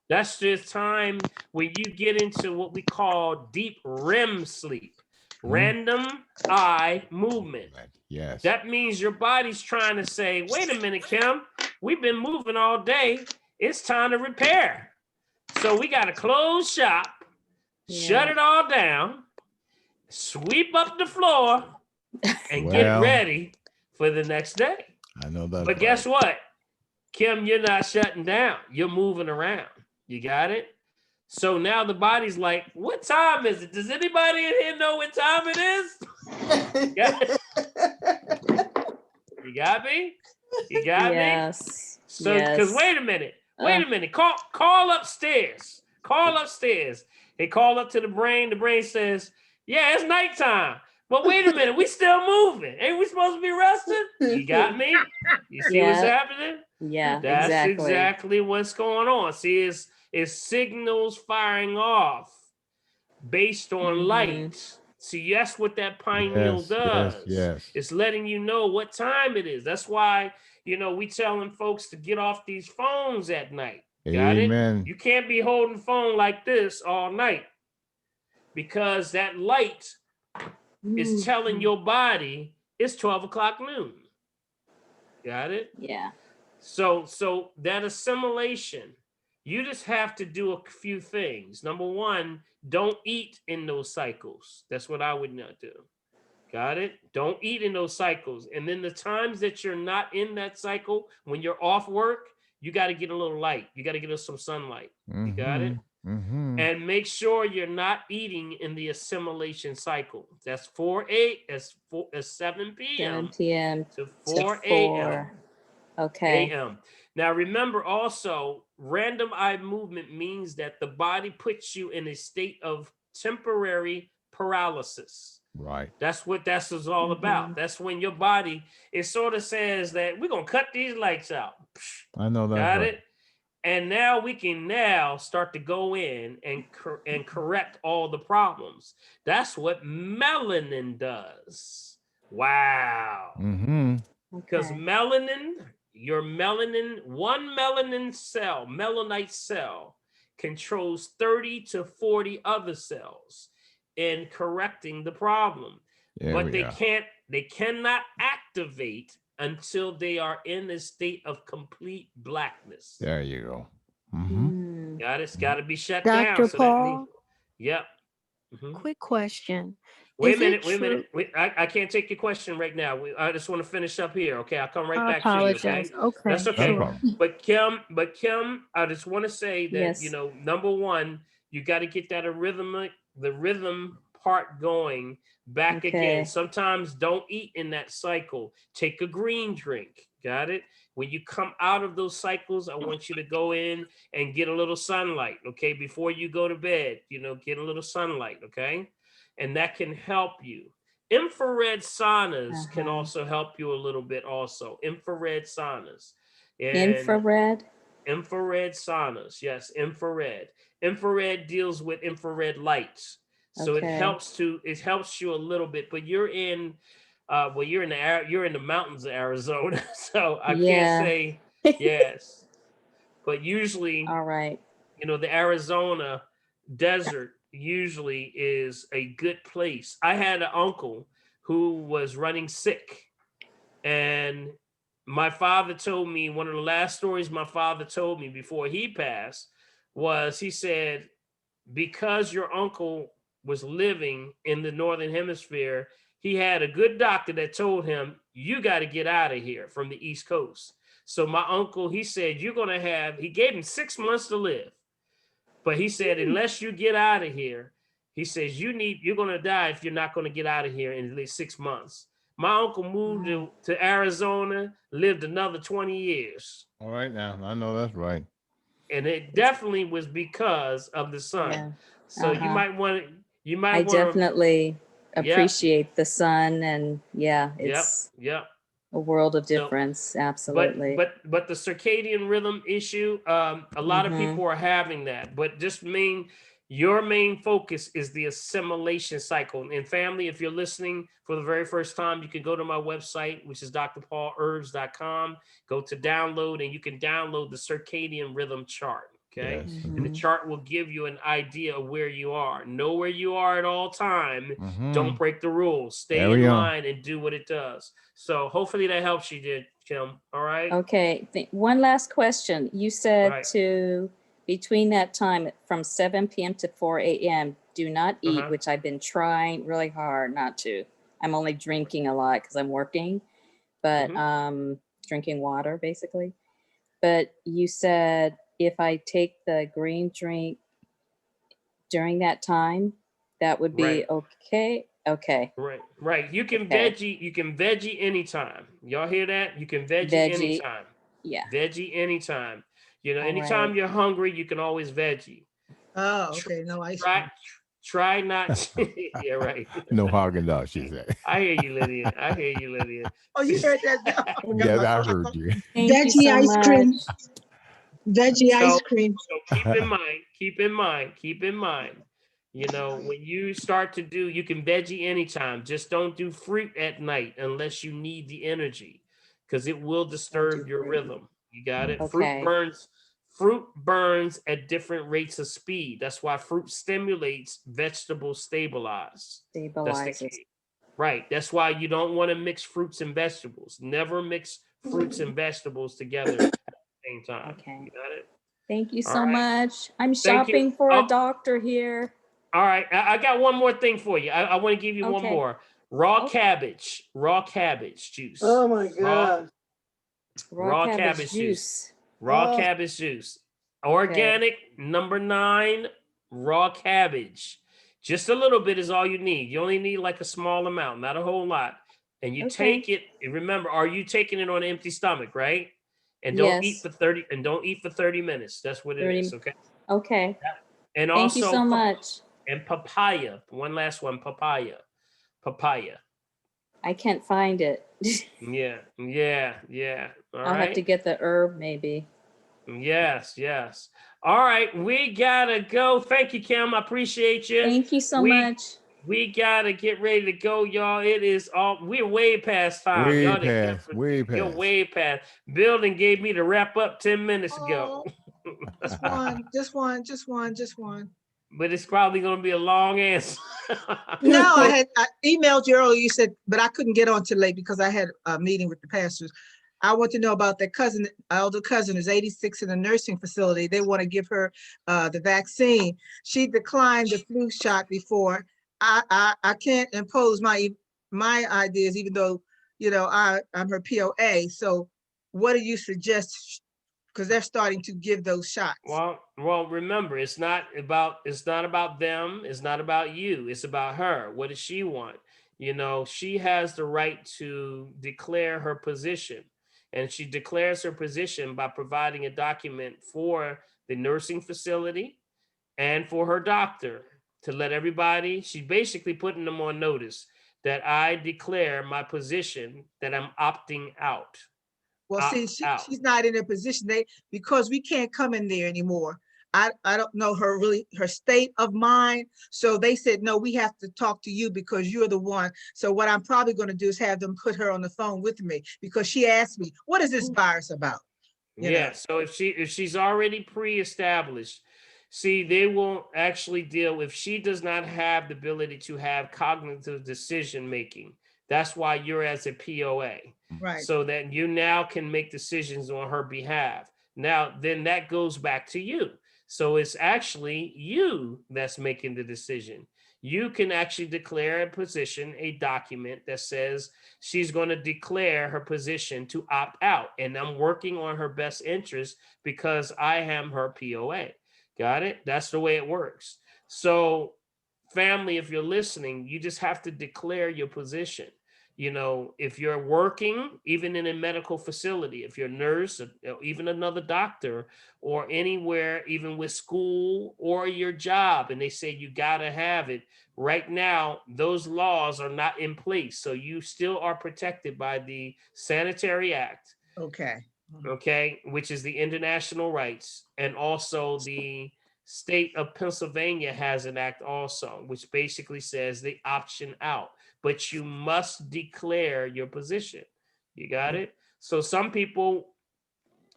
That's the time when you get into what we call deep REM sleep, random eye movement. Yes. That means your body's trying to say, wait a minute, Kim, we've been moving all day. It's time to repair. So we got to close shop, shut it all down, sweep up the floor, and get ready for the next day. I know that. But guess what? Kim, you're not shutting down. You're moving around. You got it? So now the body's like, what time is it? Does anybody in here know what time it is? You got me? You got me? So, because wait a minute. Call upstairs. Call upstairs. They call up to the brain. The brain says, yeah, it's nighttime. But wait a minute, we still moving. Ain't we supposed to be resting? You got me? You see what's happening? Yeah, That's exactly what's going on. See, it's signals firing off based on light. See, that's what that pineal does. Yes. It's letting you know what time it is. That's why, we telling folks to get off these phones at night. Got Amen. it? You can't be holding phone like this all night because that light is telling your body it's 12 o'clock noon. Got it? Yeah. So that assimilation, you just have to do a few things. Number one, don't eat in those cycles. That's what I would not do. Got it? Don't eat in those cycles. And then the times that you're not in that cycle, when you're off work, you got to get a little light. You got to get some sunlight. You got it? And make sure you're not eating in the assimilation cycle. That's 7 p.m. 7 p.m. to 4 a.m. Okay. a.m. Now remember also, random eye movement means that the body puts you in a state of temporary paralysis. Right. That's what that's all about. That's when your body, it sort of says that we're going to cut these lights out. I know that. Got it? And now we can start to go in and correct all the problems. That's what melanin does. Wow. Because melanin, one melanite cell controls 30 to 40 other cells in correcting the problem. But they cannot activate until they are in a state of complete blackness. There you go. Got it? It's got to be shut Dr. down. Paul, Yep. quick question. Wait a minute. I can't take your question right now. I just want to finish up here. Okay, I'll come right back to you. Okay, that's okay. But Kim, I just want to say that number one, you got to get that the rhythm part going back again. Sometimes don't eat in that cycle. Take a green drink. Got it? When you come out of those cycles, I want you to go in and get a little sunlight. Okay, before you go to bed, get a little sunlight. Okay. And that can help you. Infrared saunas can also help you a little bit also. Infrared saunas. Infrared saunas. Yes, infrared. Infrared deals with infrared lights. So it helps you a little bit, but you're in you're in the mountains of Arizona. So I can't say yes. But usually the Arizona desert usually is a good place. I had an uncle who was running sick, and my father told me, one of the last stories my father told me before he passed was, he said, because your uncle was living in the Northern Hemisphere, he had a good doctor that told him, you got to get out of here from the East Coast. So my uncle, he said, he gave him 6 months to live. But he said, unless you get out of here, He says, you're going to die if you're not going to get out of here in at least 6 months. My uncle moved to Arizona, lived another 20 years. All right now, I know that's right. And it definitely was because of the sun. Yeah. So you might want to, I definitely Yep. appreciate the sun, and yeah, Yep. it's Yep. a world of So, difference. Absolutely. But the circadian rhythm issue, a lot of Mhm. people are having that. But just your main focus is the assimilation cycle. And family, if you're listening for the very first time, you can go to my website, which is drpaulherbs.com. Go to download, and you can download the circadian rhythm chart. Okay. Yes. And the chart will give you an idea of where you are. Know where you are at all time. Don't break the rules. Stay There we in go. line and do what it does. So hopefully that helps you, did Kim. All right. Okay. One last question. You said Right. to between that time from 7 p.m. to 4 a.m. do not eat, which I've been trying really hard not to. I'm only drinking a lot because I'm working, but drinking water basically. But you said if I take the green drink during that time, that would be Right. okay. Okay. Right. You can Okay. veggie anytime. Y'all hear that? You can veggie Veggie. anytime. Yeah. Veggie anytime. You know, All anytime right. you're hungry, you can always veggie. Oh, okay. No ice cream. Try not. Yeah, right. No Haagen-Dazs, she said. I hear you, Lydia. Oh, you heard that? Yes, I heard you. Thank you Veggie so ice cream. much. Veggie ice cream. So keep in mind, you know, when you start to do, you can veggie anytime. Just don't do fruit at night unless you need the energy, because it will disturb your rhythm. You got it? Okay. Fruit burns at different rates of speed. That's why fruit stimulates, vegetables stabilize. That's the Stabilizes. key. Right. That's why you don't want to mix fruits and vegetables. Never mix fruits and vegetables together at the same time. Okay. You got it? Thank you All so right. much. I'm Thank you. shopping for a Oh. doctor here. All right. I got one more thing for you. I want to give you one Okay. more. Raw cabbage juice. Oh my God. Raw cabbage juice. Raw Oh. cabbage juice. Organic, number 9, raw cabbage. Just a little bit is all you need. You only need like a small amount, not a whole lot. And you take it, and remember, are you taking it on an empty stomach, right? And don't eat Yes. for 30 minutes. That's what it 30 is, okay? Okay. And Thank you also so much. and papaya. One last one, papaya. I can't find it. Yeah. All I'll right. have to get the herb maybe. Yes. All right, we gotta go. Thank you, Kim. I appreciate you. Thank you so much. We gotta get ready to go, y'all. It is we're way past time. Way Y'all didn't past, way You're past. way past. Building gave me to wrap up 10 minutes ago. Just one. But it's probably gonna be a long answer. No, I emailed you earlier. You said, but I couldn't get on till late because I had a meeting with the pastors. I want to know about that cousin, elder cousin is 86 in a nursing facility. They want to give her the vaccine. She declined the flu shot before. I can't impose my ideas, even though, you know, I'm her POA. So what do you suggest? Because they're starting to give those shots. Well, remember, it's not about them. It's not about you. It's about her. What does she want? You know, she has the right to declare her position. And she declares her position by providing a document for the nursing facility and for her doctor to let everybody, she's basically putting them on notice that I declare my position that I'm opting out. Well, see, she's not in a position because we can't come in there anymore. I don't know her state of mind. So they said, no, we have to talk to you because you're the one. So what I'm probably going to do is have them put her on the phone with me because she asked me, what is this virus about? You know? So if she's already pre-established, see, they won't actually deal if she does not have the ability to have cognitive decision making. That's why you're as a POA. Right. So that you now can make decisions on her behalf. Now, then that goes back to you. So it's actually you that's making the decision. You can actually declare a position, a document that says she's going to declare her position to opt out. And I'm working on her best interest because I am her POA. Got it? That's the way it works. So family, if you're listening, you just have to declare your position. You know, if you're working, even in a medical facility, if you're a nurse, or even another doctor, or anywhere, even with school or your job, and they say you got to have it, right now, those laws are not in place. So you still are protected by the Sanitary Act. Okay. Okay, which is the international rights, and also the state of Pennsylvania has an act also, which basically says they option out, but you must declare your position. You got it? So some people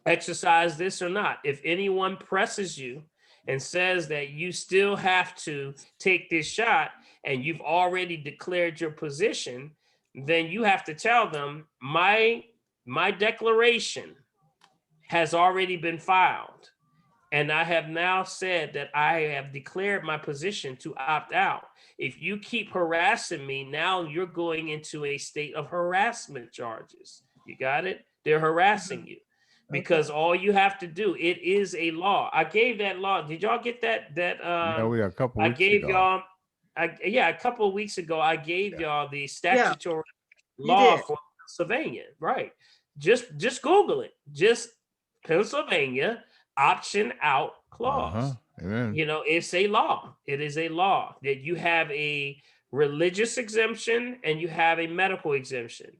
exercise this or not. If anyone presses you and says that you still have to take this shot and you've already declared your position, then you have to tell them my declaration has already been filed. And I have now said that I have declared my position to opt out. If you keep harassing me, now you're going into a state of harassment charges. You got it? They're harassing you because all you have to do, it is a law. I gave that law. Did y'all get that? Yeah, we a couple I weeks gave ago. y'all, a couple of weeks ago, I gave y'all the statutory you law did. for Pennsylvania. Right. Just Google it. Just Pennsylvania option out clause. Amen. You know, it's a law. It is a law that you have a religious exemption and you have a medical exemption.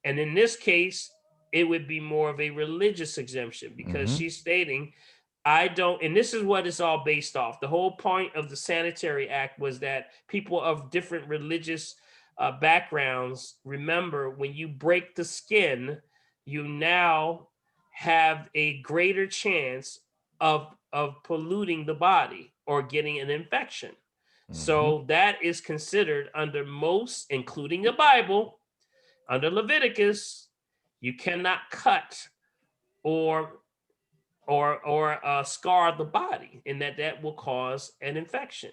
And in this case, it would be more of a religious exemption because she's stating, I don't, and this is what it's all based off. The whole point of the Sanitary Act was that people of different religious backgrounds, remember, when you break the skin, you now have a greater chance of polluting the body or getting an infection. So that is considered under most, including the Bible, under Leviticus, you cannot cut or scar the body, and that will cause an infection.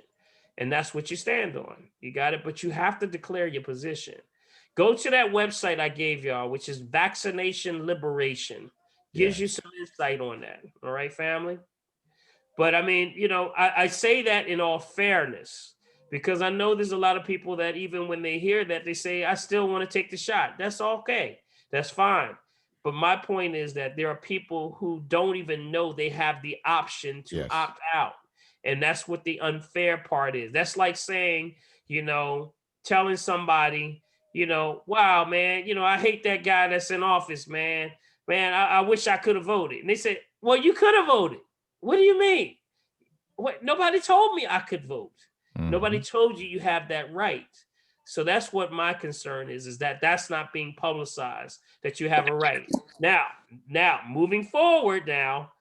And that's what you stand on. You got it, but you have to declare your position. Go to that website I gave y'all, which is Vaccination Liberation. Gives you some insight on that. All right, family. But I mean, you know, I say that in all fairness because I know there's a lot of people that even when they hear that, they say, I still want to take the shot. That's okay. That's fine. But my point is that there are people who don't even know they have the option to opt out. And that's what the unfair part is. That's like saying, you know, telling somebody, you know, wow, man, you know, I hate that guy that's in office, man. Man, I wish I could have voted. And they say, well, you could have voted. What do you mean? What? Nobody told me I could vote. Nobody told you have that right. So that's what my concern is that that's not being publicized, that you have a right. Now, moving forward now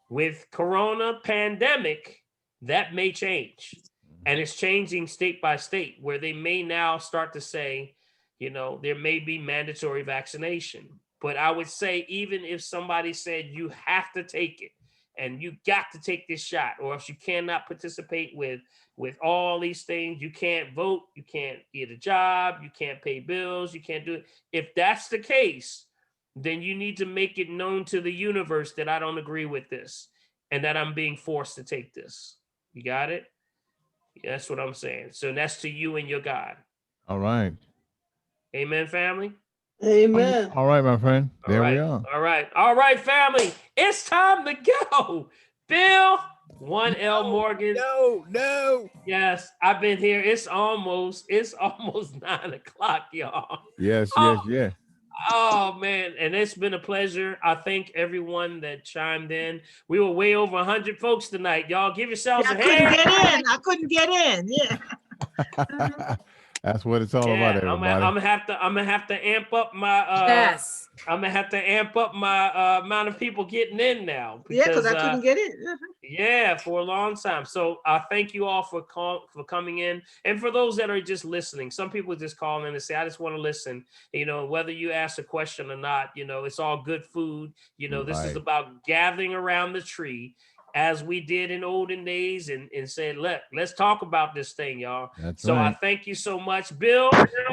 with Corona pandemic, that may change. And it's changing state by state where they may now start to say, you know, there may be mandatory vaccination. But I would say, even if somebody said you have to take it, and you got to take this shot, or if you cannot participate with all these things, you can't vote, you can't get a job, you can't pay bills, you can't do it. If that's the case, then you need to make it known to the universe that I don't agree with this and that I'm being forced to take this. You got it? Yeah, that's what I'm saying. So that's to you and your God. All right. Amen, family. Amen. All right, my friend. There we are. All right, family. It's time to go. Bill, 1L Morgan. No. Yes, I've been here. It's almost 9 o'clock, y'all. Yes. Oh man, and it's been a pleasure. I thank everyone that chimed in. We were way over 100 folks tonight. Y'all give yourselves a hand. I couldn't get in. Yeah. That's what it's all about, everybody. I'm gonna have to amp up my I'm gonna have to amp up my amount of people getting in now. Because I couldn't get in. Yeah, for a long time. So I thank you all for coming in, and for those that are just listening. Some people just call in and say, "I just want to listen." You know, whether you ask a question or not, you know, it's all good food. You know, this is about gathering around the tree as we did in olden days and said, let's talk about this thing, y'all. That's so right. I thank you so much. Bill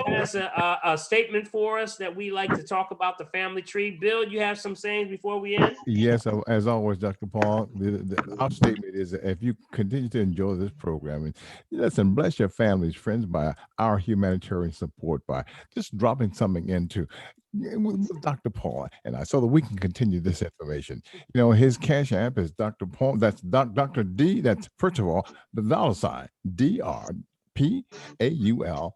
has a statement for us that we like to talk about the family tree. Bill, you have some sayings before we end? Yes, as always, Dr. Paul, our statement is that if you continue to enjoy this program, and listen, bless your families, friends by our humanitarian support, by just dropping something into with Dr. Paul and I, so that we can continue this information. You know, his cash app is Dr. Paul. That's Dr. D. That's first of all the $ DRPAULHOP.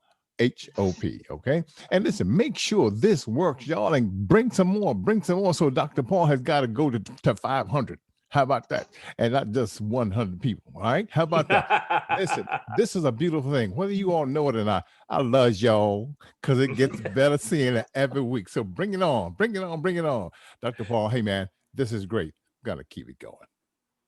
Okay. And listen, make sure this works, y'all, and bring some more. Bring some more. So Dr. Paul has got to go to 500. How about that? And not just 100 people. All right. How about that? Listen, this is a beautiful thing. Whether you all know it or not, I love y'all because it gets better seeing it every week. So bring it on. Bring it on. Bring it on. Dr. Paul, hey, man, this is great. Got to keep it going.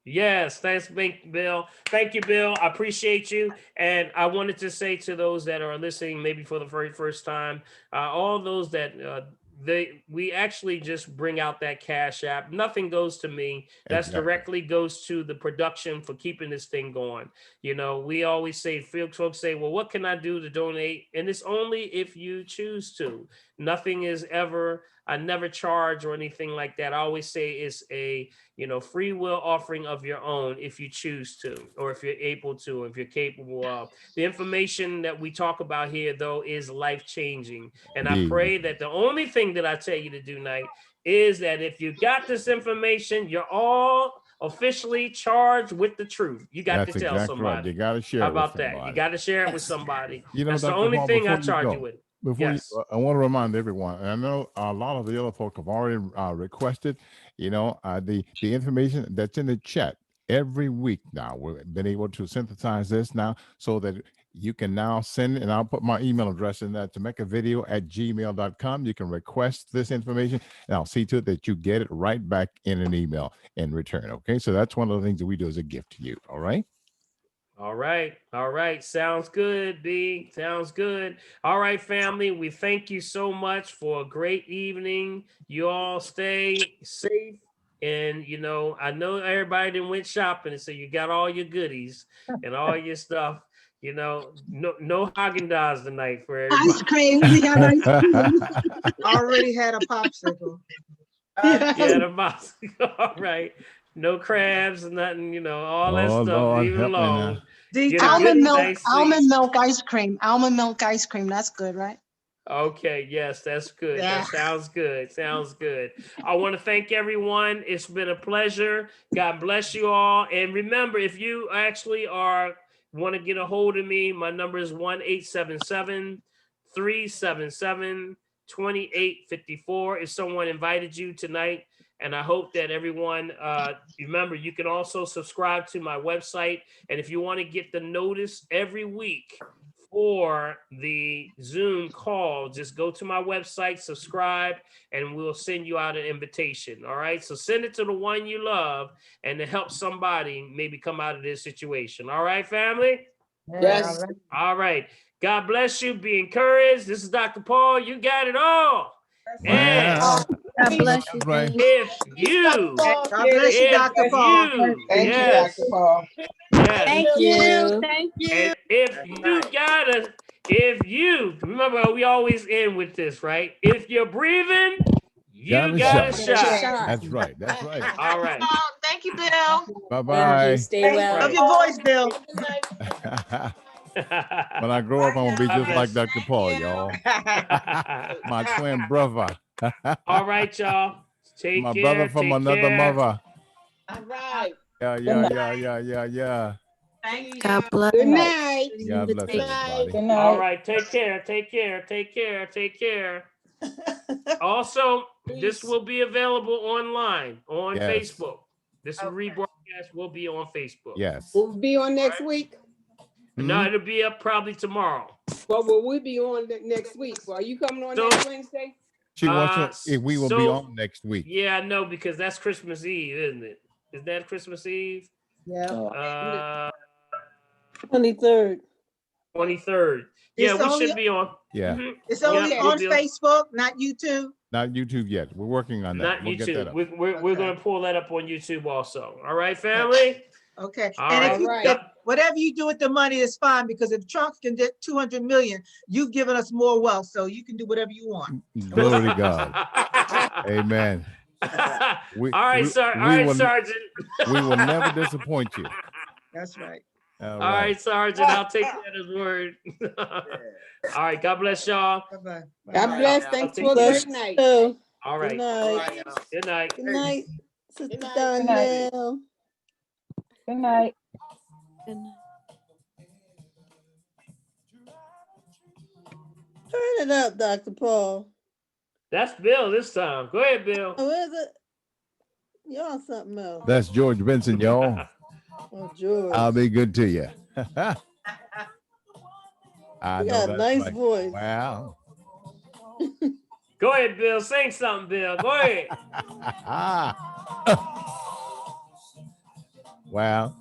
Yes, thanks, Bill. Thank you, Bill. I appreciate you. And I wanted to say to those that are listening, maybe for the very first time, all those that we actually just bring out that cash app. Nothing goes to me. That's directly goes to the production for keeping this thing going. You know, we always say, folks say, well, what can I do to donate? And it's only if you choose to. Nothing is ever, I never charge or anything like that. I always say it's a, free will offering of your own if you choose to, or if you're able to, if you're capable of. The information that we talk about here, though, is life-changing. And I pray that the only thing that I tell you to do tonight is that if you got this information, you're all officially charged with the truth. You got to tell somebody. Right. You got to share How it with about that? You got to share it with somebody. That's the Dr. only Paul, thing I before you charge go, you with. Before Yes. I want to remind everyone, and I know a lot of the other folks have already requested, the information that's in the chat every week now. We've been able to synthesize this now so that you can now send, and I'll put my email address in there, to make a video at gmail.com. You can request this information, and I'll see to it that you get it right back in an email in return. Okay, so that's one of the things that we do as a gift to you. All right. All right. All right. Sounds good, B. Sounds good. All right, family. We thank you so much for a great evening. You all stay safe. And, I know everybody done went shopping, and so you got all your goodies and all your stuff. No Haagen-Dazs tonight for everybody. Ice cream. We have ice cream. Already had a popsicle. Yeah, the popsicle. All right. No crabs, nothing, all that stuff. Lord, Leave it help me alone. now. Almond milk ice cream. Almond milk ice cream. That's good, right? Okay, yes, that's good. Yeah. That sounds good. Sounds good. I want to thank everyone. It's been a pleasure. God bless you all. And remember, if you actually want to get a hold of me, my number is 1-877-377-2854. If someone invited you tonight, and I hope that everyone, remember, you can also subscribe to my website. And if you want to get the notice every week for the Zoom call, just go to my website, subscribe, and we'll send you out an invitation. All right. So send it to the one you love and to help somebody maybe come out of this situation. All right, family? Yes. All right. God bless you. Be encouraged. This is Dr. Paul. You got it all. And God bless you. if you, God bless you, Dr. Paul. Thank you, Dr. Paul. Yes. Thank you. Thank you. And if you remember, we always end with this, right? If you're breathing, you got a shot. That's right. That's right. All right. Thank you, Bill. Bye-bye. Stay well. Love your voice, Bill. When I grow up, I'm going to be just like Dr. Paul, y'all. My twin brother. All right, y'all. Take My care. brother from Take another care. mother. All right. Yeah. God bless. Good night. God bless everybody. All right. Take care. Take care. Take care. Take care. Also, this will be available online on Yes. Facebook. This rebroadcast will be on Facebook. Yes. We'll be on next week. No, it'll be up probably tomorrow. Well, will we be on next week? Well, are you coming on next Wednesday? She wants to, we will be on next week. Yeah, I know, because that's Christmas Eve, isn't it? Is that Christmas Eve? Yeah. 23rd. 23rd. Yeah, we should be on. Yeah. Mhm. It's only Yeah, on we'll be Facebook, not YouTube. Not YouTube yet. We're working on that. Not We'll get that YouTube. up. We're going to pull that up on YouTube also. All right, family. Okay. All And right. if you, right. if whatever you do with the money is fine, because if Trump can get 200 million, you've given us more wealth, so you can do whatever you want. Glory to God. Amen. We, All right, we, sir. All we right, will, Sergeant. we will never disappoint you. That's right. All All right. right, Sergeant. I'll take that as word. All right. God bless y'all. Bye-bye. God bless. I'll Thanks take for a care. great night. So, All good right. night. Good night. Good night, Sister Good night. Donnell. Good night. Good night. Turn it up, Dr. Paul. That's Bill this time. Go ahead, Bill. Oh, is it? You're on something else. That's George Benson, y'all. Oh, George. I'll be good to you. I You know got a that's nice right. voice. Wow. Go ahead, Bill. Sing something, Bill. Go ahead. Wow.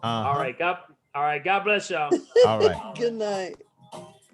All right. God bless y'all. All right. Good night.